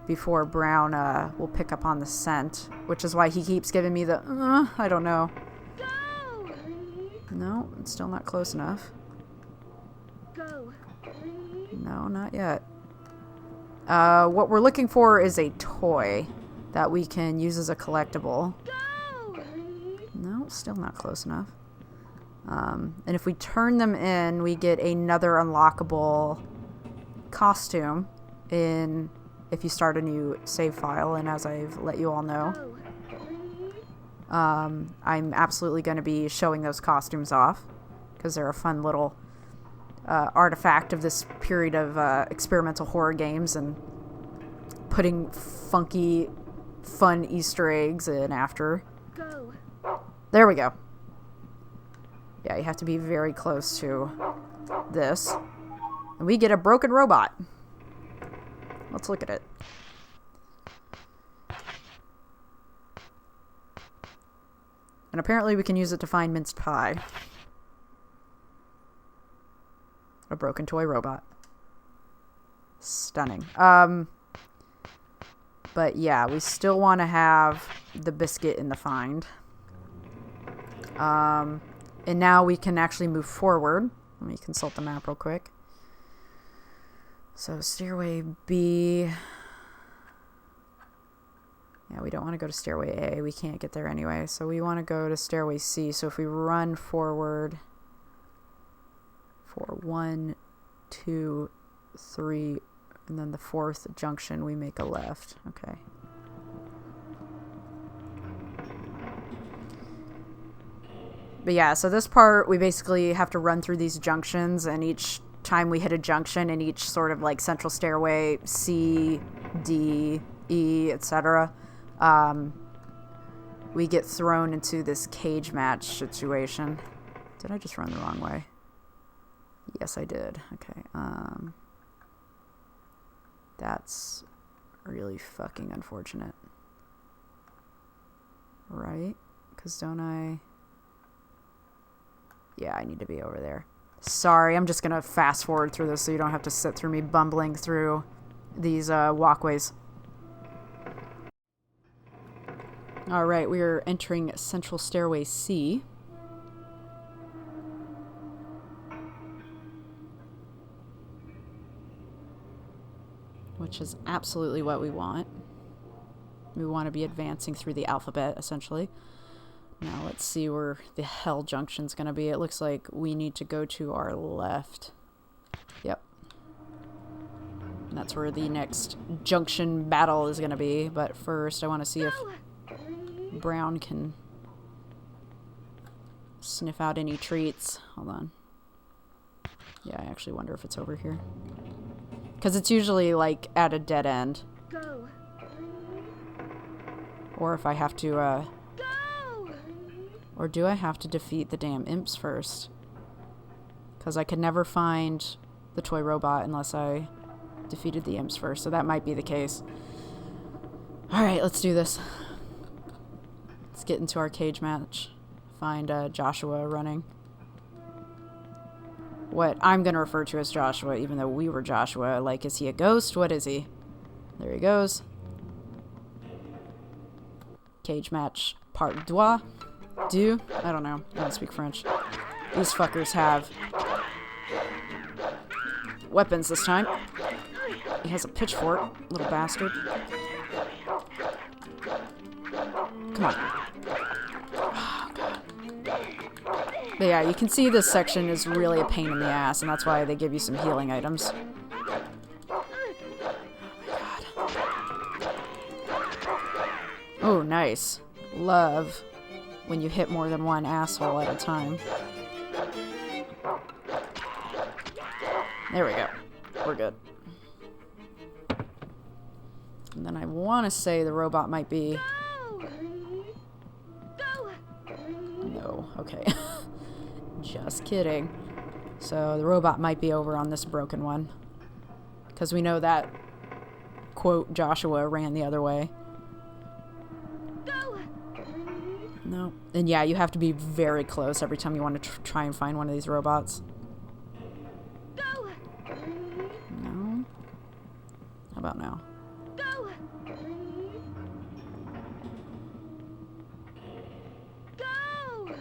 before Brown will pick up on the scent, which is why he keeps giving me the, I don't know. No, it's still not close enough. No, not yet. What we're looking for is a toy that we can use as a collectible. No, still not close enough. And if we turn them in, we get another unlockable costume if you start a new save file, and as I've let you all know, I'm absolutely going to be showing those costumes off because they're a fun little artifact of this period of experimental horror games and putting funky, fun Easter eggs in after. There we go. Yeah, you have to be very close to this. And we get a broken robot. Let's look at it. And apparently we can use it to find minced pie. A broken toy robot. Stunning. But yeah, we still want to have the biscuit in the find. And now we can actually move forward. Let me consult the map real quick. So stairway B. Yeah, we don't want to go to stairway A. We can't get there anyway. So we want to go to stairway C. So if we run forward for 1, 2, 3, and then the 4th junction, we make a left. Okay. But yeah, so this part, we basically have to run through these junctions, and each time we hit a junction in each sort of like central stairway, C, D, E, etc., we get thrown into this cage match situation. Did I just run the wrong way? Yes, I did. Okay. That's really fucking unfortunate. Right? Because don't I... Yeah, I need to be over there. Sorry, I'm just going to fast forward through this so you don't have to sit through me bumbling through these walkways. Alright, we are entering Central Stairway C. Which is absolutely what we want. We want to be advancing through the alphabet, essentially. Now let's see where the hell junction's going to be. It looks like we need to go to our left. Yep. And that's where the next junction battle is going to be. But first, I want to see if Brown can sniff out any treats. Hold on. Yeah, I actually wonder if it's over here. Because it's usually, like, at a dead end. Go. Or if I have to, Go. Or do I have to defeat the damn imps first? Because I could never find the toy robot unless I defeated the imps first. So that might be the case. Alright, let's do this. Let's get into our cage match. Find Joshua running. What I'm going to refer to as Joshua, even though we were Joshua. Like, is he a ghost? What is he? There he goes. Cage match part deux. I don't know. I don't speak French. These fuckers have weapons this time. He has a pitchfork, little bastard. Come on. Oh, God. But yeah, you can see this section is really a pain in the ass, and that's why they give you some healing items. Oh, my God. Oh, nice. Love when you hit more than one asshole at a time. There we go. We're good. And then I want to say the robot might be... Go. No. Okay. Just kidding. So the robot might be over on this broken one. Because we know that, quote, Joshua ran the other way. No. And yeah, you have to be very close every time you want to try and find one of these robots. Go. No. How about now? Go. Go.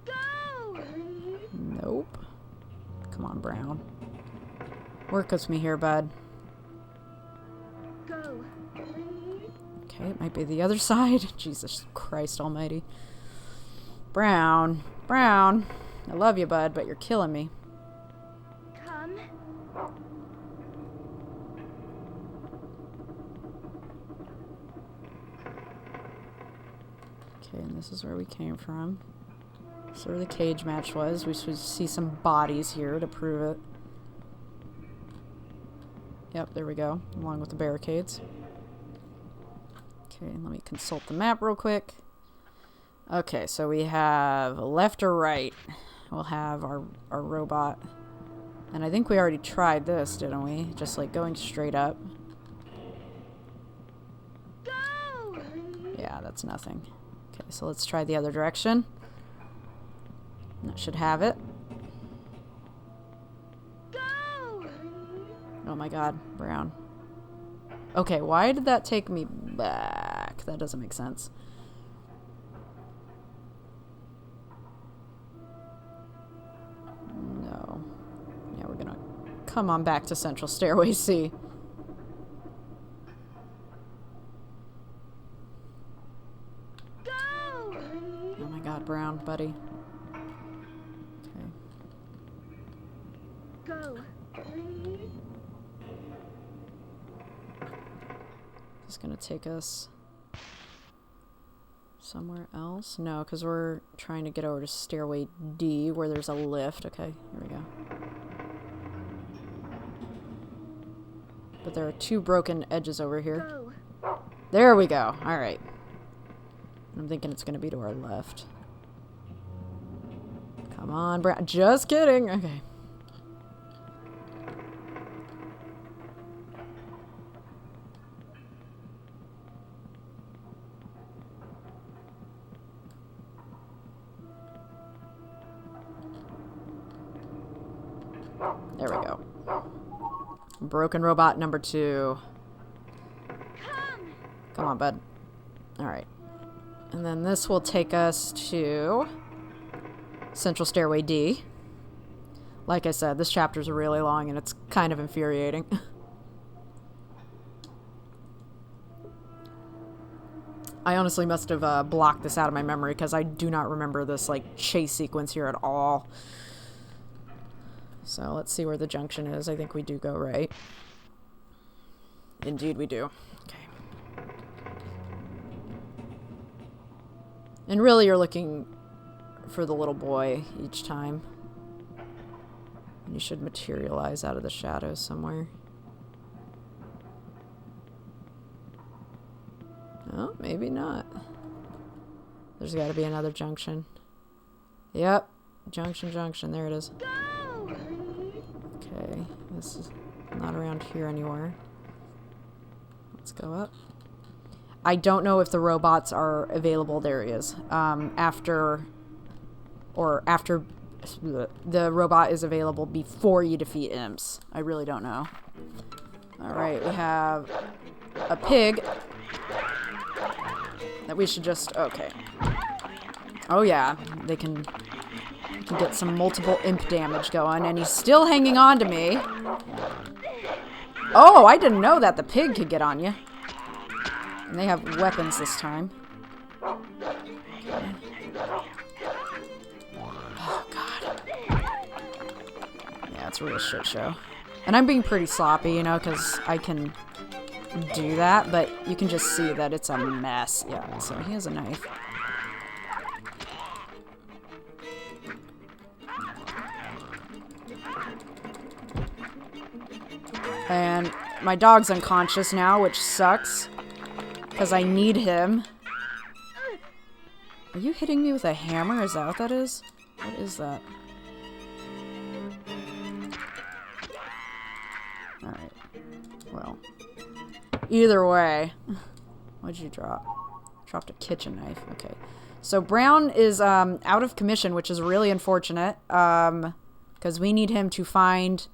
Go. Nope. Come on, Brown. Work with me here, bud. Go. Okay, it might be the other side. Jesus Christ almighty. Brown. Brown. I love you, bud, but you're killing me. Come. Okay, and this is where we came from. This is where the cage match was. We should see some bodies here to prove it. Yep, there we go. Along with the barricades. Okay, let me consult the map real quick. Okay, so we have left or right. We'll have our robot. And I think we already tried this, didn't we? Just like going straight up. Go. Yeah, that's nothing. Okay, so let's try the other direction. That should have it. Go. Oh my god, Brown. Okay, why did that take me back? That doesn't make sense. No. Yeah, we're gonna come on back to Central Stairway C. Brown, buddy. Okay. Go. Is gonna take us somewhere else? No, because we're trying to get over to stairway D where there's a lift. Okay, here we go. But there are 2 broken edges over here. Go. There we go. Alright. I'm thinking it's gonna be to our left. Come on, Brown. Just kidding. Okay. There we go. Broken robot number 2. Come on, bud. Alright. And then this will take us to Central Stairway D. Like I said, this chapter's really long and it's kind of infuriating. I honestly must have blocked this out of my memory because I do not remember this like chase sequence here at all. So let's see where the junction is. I think we do go right. Indeed we do. Okay. And really you're looking for the little boy each time. And you should materialize out of the shadows somewhere. Oh, maybe not. There's got to be another junction. Yep. Junction. There it is. Okay. This is not around here anywhere. Let's go up. I don't know if the robots are available. There he is. After the robot is available before you defeat imps. I really don't know. Alright, we have a pig that we should just... Okay. Oh yeah, they can get some multiple imp damage going, and he's still hanging on to me. Oh, I didn't know that the pig could get on you. And they have weapons this time. Okay. Oh, God. Yeah, it's a real shit show. And I'm being pretty sloppy, you know, because I can do that, but you can just see that it's a mess. Yeah, so he has a knife. And my dog's unconscious now, which sucks. Because I need him. Are you hitting me with a hammer? Is that what that is? What is that? Alright. Well. Either way. What'd you drop? Dropped a kitchen knife. Okay. So Brown is out of commission, which is really unfortunate. Because we need him to find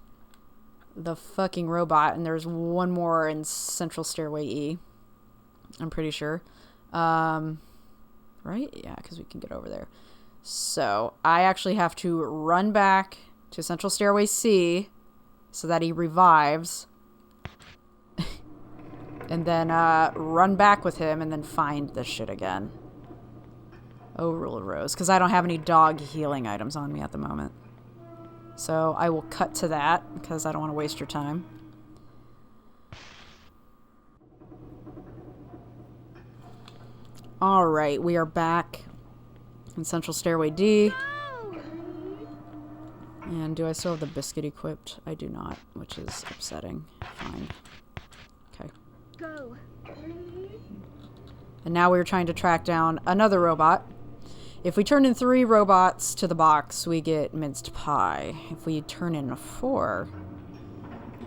the fucking robot. And there's one more in Central Stairway E. I'm pretty sure. Right? Yeah, because we can get over there. So, I actually have to run back to Central Stairway C so that he revives. And then run back with him and then find this shit again. Oh, Rule of Rose. Because I don't have any dog healing items on me at the moment. So, I will cut to that because I don't want to waste your time. Alright, we are back in Central Stairway D. And do I still have the biscuit equipped? I do not, which is upsetting. Fine. Okay. Go. And now we're trying to track down another robot. If we turn in 3 robots to the box, we get minced pie. If we turn in 4,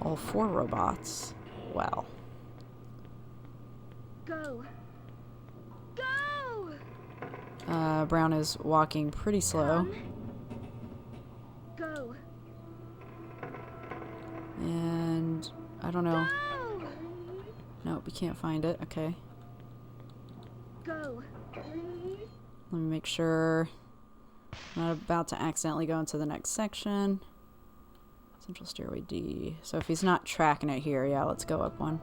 all 4 robots, well. Go. Brown is walking pretty slow. Go. And I don't know. Go. Nope, we can't find it. Okay. Go. Let me make sure I'm not about to accidentally go into the next section. Central Stairway D. So if he's not tracking it here, yeah, let's go up one.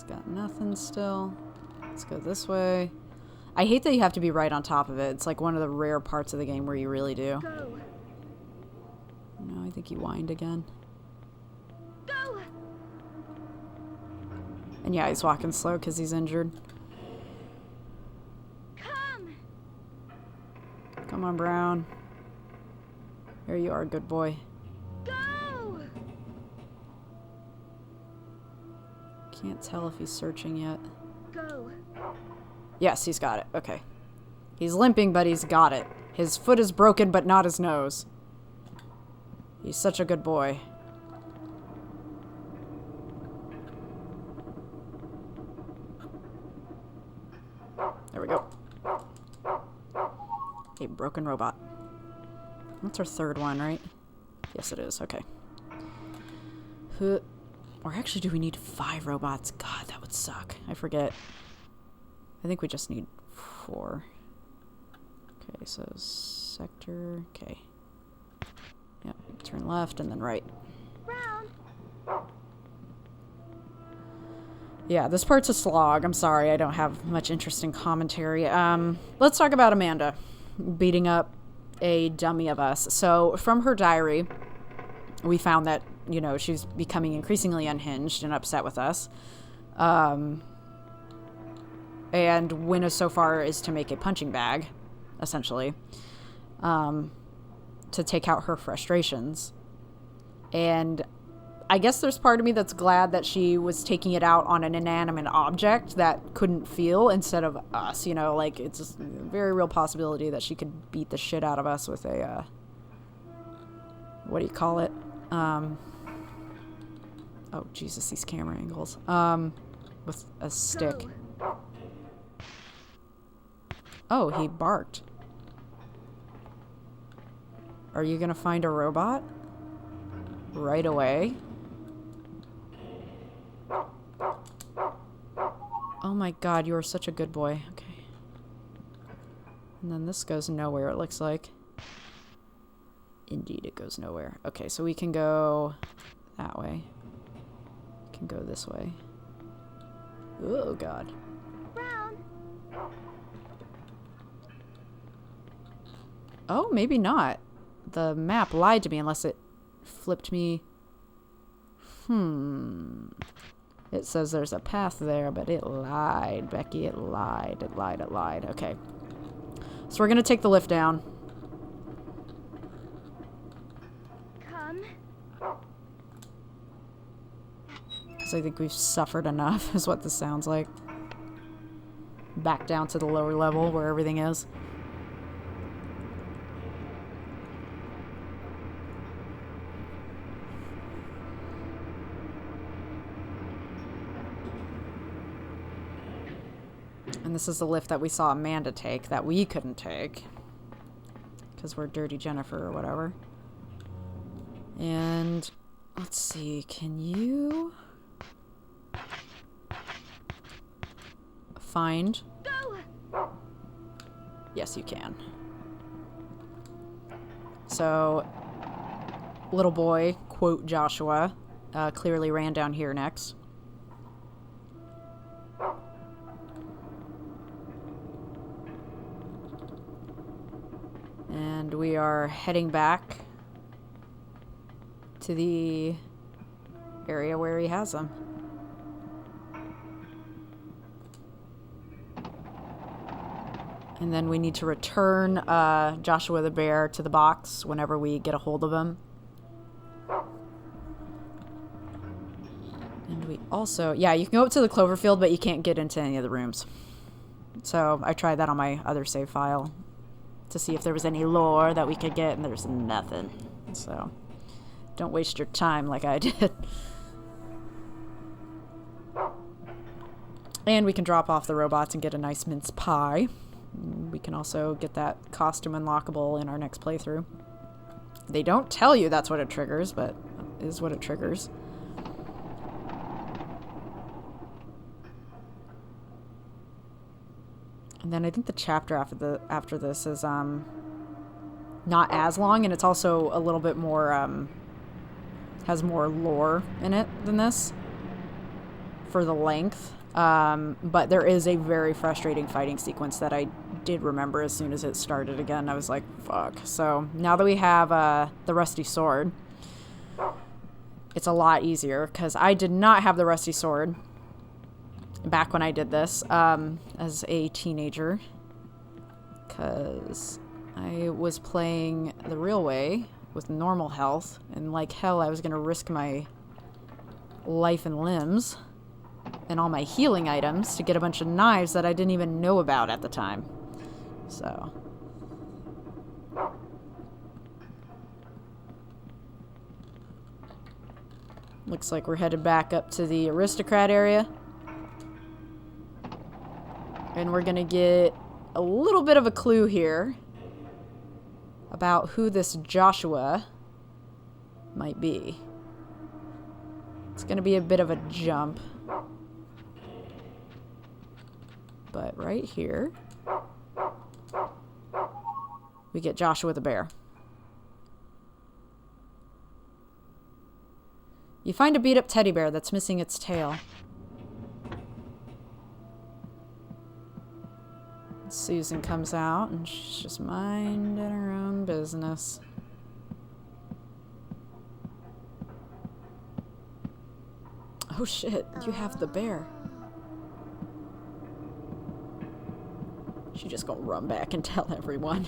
It's got nothing still. Let's go this way. I hate that you have to be right on top of it. It's like one of the rare parts of the game where you really do. Go. No, I think he whined again. Go. And yeah, he's walking slow because he's injured. Come. Come on, Brown. Here you are, good boy. Go. Can't tell if he's searching yet. Go. Yes, he's got it. Okay. He's limping, but he's got it. His foot is broken, but not his nose. He's such a good boy. There we go. A broken robot. That's our third one, right? Yes, it is. Okay. Or actually, do we need 5 robots? God, that would suck. I forget. I think we just need 4. Okay, so sector. Okay. Yep, turn left and then right. Brown. Yeah, this part's a slog. I'm sorry, I don't have much interesting commentary. Let's talk about Amanda beating up a dummy of us. So, from her diary, we found that, you know, she's becoming increasingly unhinged and upset with us. And went as so far as to make a punching bag, essentially, to take out her frustrations. And I guess there's part of me that's glad that she was taking it out on an inanimate object that couldn't feel instead of us, you know, like it's a very real possibility that she could beat the shit out of us with a, what do you call it? Oh, Jesus, these camera angles. With a stick. Go. Oh, he barked. Are you gonna find a robot? Right away? Oh my god, you are such a good boy. Okay. And then this goes nowhere, it looks like. Indeed, it goes nowhere. Okay, so we can go that way. We can go this way. Oh god. Brown. Oh, maybe not. The map lied to me unless it flipped me. It says there's a path there, but it lied, Becky. It lied. It lied. It lied. Okay. So we're going to take the lift down. Come. Because I think we've suffered enough, is what this sounds like. Back down to the lower level where everything is. And this is the lift that we saw Amanda take that we couldn't take. Because we're Dirty Jennifer or whatever. And let's see, can you find? Go. Yes, you can. So, little boy, quote Joshua, clearly ran down here next. And we are heading back to the area where he has them. And then we need to return Joshua the bear to the box whenever we get a hold of him. And we also... Yeah, you can go up to the Cloverfield, but you can't get into any of the rooms. So I tried that on my other save file to see if there was any lore that we could get, and there's nothing. So don't waste your time like I did. And we can drop off the robots and get a nice mince pie. We can also get that costume unlockable in our next playthrough. They don't tell you that's what it triggers, but it is what it triggers. And then I think the chapter after this is not as long, and it's also a little bit more has more lore in it than this. for the length. But there is a very frustrating fighting sequence that I did remember as soon as it started again. I was like, fuck. So now that we have the rusty sword, it's a lot easier, because I did not have the rusty sword back when I did this as a teenager, because I was playing the real way with normal health, and like hell I was going to risk my life and limbs and all my healing items to get a bunch of knives that I didn't even know about at the time. So looks like we're headed back up to the aristocrat area, and we're gonna get a little bit of a clue here about who this Joshua might be. It's gonna be a bit of a jump, but right here we get Joshua the bear. You find a beat-up teddy bear that's missing its tail. Susan comes out and she's just minding her own business. Oh shit, you have the bear. She just gonna run back and tell everyone.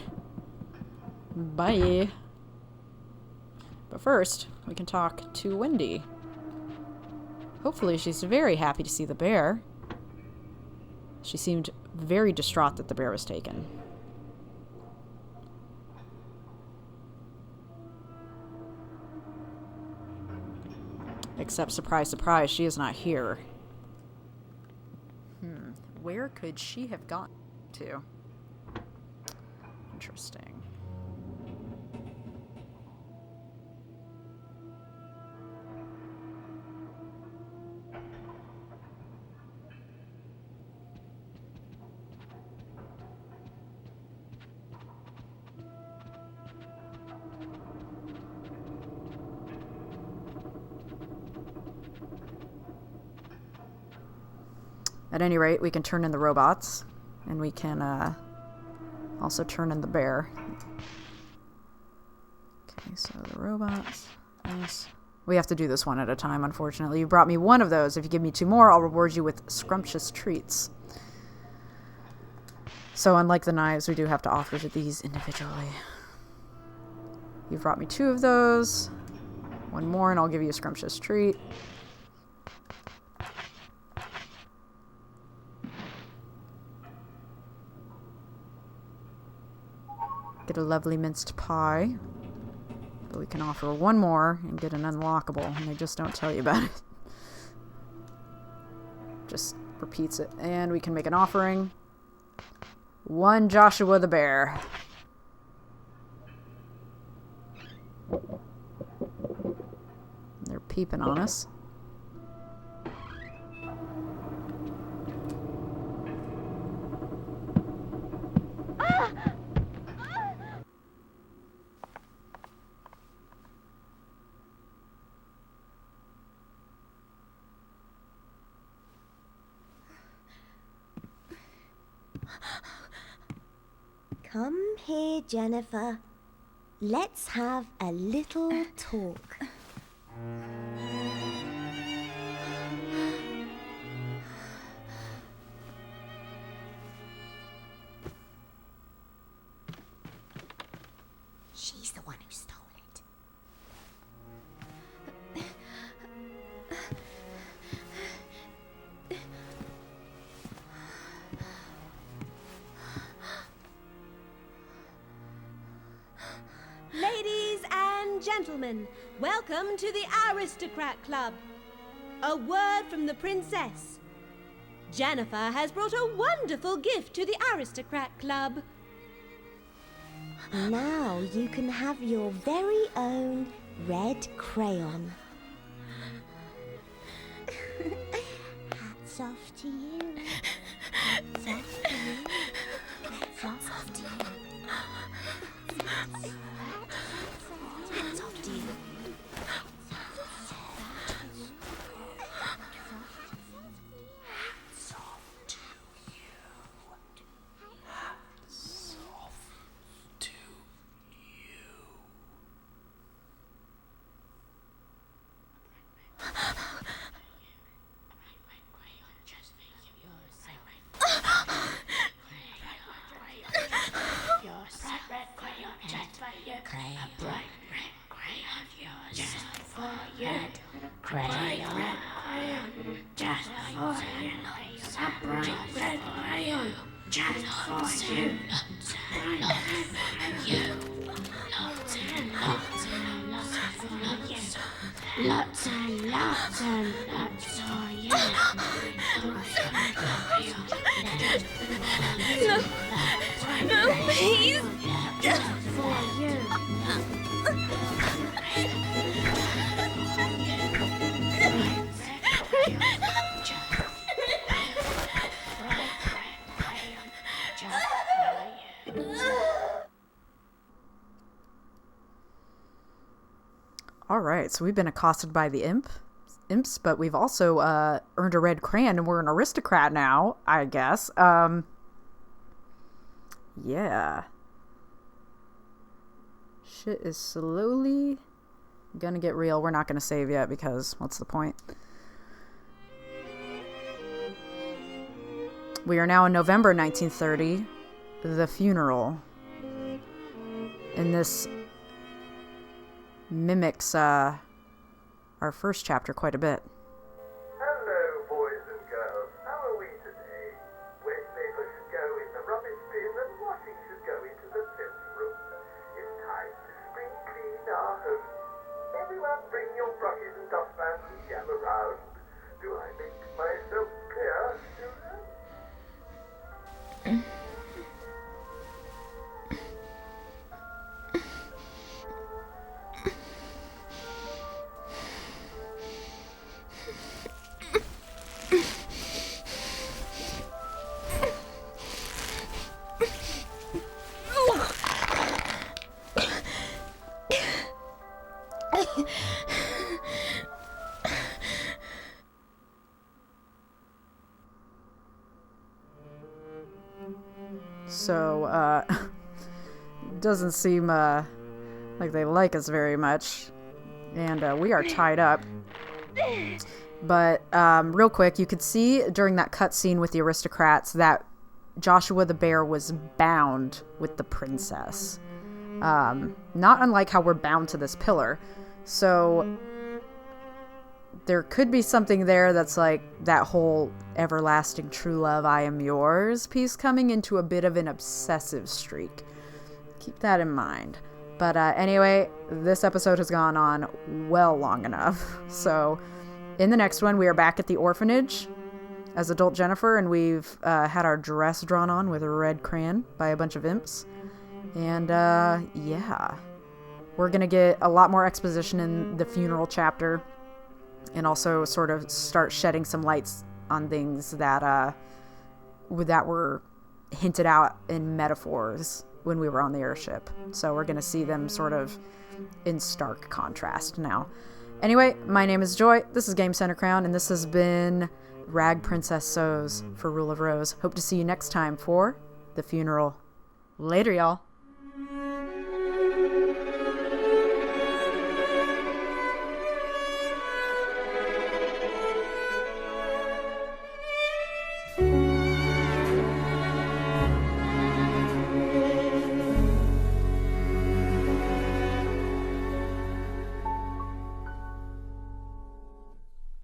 Bye. But first, we can talk to Wendy. Hopefully she's very happy to see the bear. She seemed very distraught that the bear was taken. Except, surprise, surprise, she is not here. Where could she have gone to? Interesting. At any rate, we can turn in the robots, and we can also turn in the bear. Okay, so the robots. Nice. We have to do this one at a time, unfortunately. You brought me one of those. If you give me 2 more, I'll reward you with scrumptious treats. So unlike the knives, we do have to offer to these individually. You've brought me 2 of those. 1 more, and I'll give you a scrumptious treat. Get a lovely minced pie. But we can offer 1 more and get an unlockable, and they just don't tell you about it. Just repeats it. And we can make an offering. 1 Joshua the bear. They're peeping on us. Come here, Jennifer. Let's have a little talk. She's the one who stole it. Ladies and gentlemen, welcome to the Aristocrat Club. A word from the princess. Jennifer has brought a wonderful gift to the Aristocrat Club. Now you can have your very own red crayon. Hats off to you. Hats off to you. Hats off to you. Hats off to you. a bright red crayon just for you. Crayon, just for you. A bright red crayon just for you. Lots and lots and lots for you. No, please. Just for you. All right, so we've been accosted by the imps, but we've also earned a red crayon, and we're an aristocrat now, I guess. Yeah. Shit is slowly gonna get real. We're not gonna save yet because what's the point? We are now in November 1930. The funeral. And this mimics our first chapter quite a bit. Hello, boys and girls. How are we today? Waste paper should go in the rubbish bin and washing should go into the filth room. It's time to spring clean our home. Everyone bring your brushes and dustpans and jam around. Do I make myself clear, children? So, doesn't seem like they like us very much. And we are tied up. But real quick, you could see during that cutscene with the aristocrats that Joshua the bear was bound with the princess. Not unlike how we're bound to this pillar. So there could be something there that's like that whole everlasting true love, I am yours piece coming into a bit of an obsessive streak. Keep that in mind. But anyway, this episode has gone on well long enough. So in the next one, we are back at the orphanage as adult Jennifer, and we've had our dress drawn on with a red crayon by a bunch of imps. And yeah, we're going to get a lot more exposition in the funeral chapter, and also sort of start shedding some lights on things that were hinted out in metaphors when we were on the airship. So we're going to see them sort of in stark contrast now. Anyway, my name is Joy. This is Game Center Crown, and this has been Rag Princess Sews for Rule of Rose. Hope to see you next time for the funeral. Later, y'all.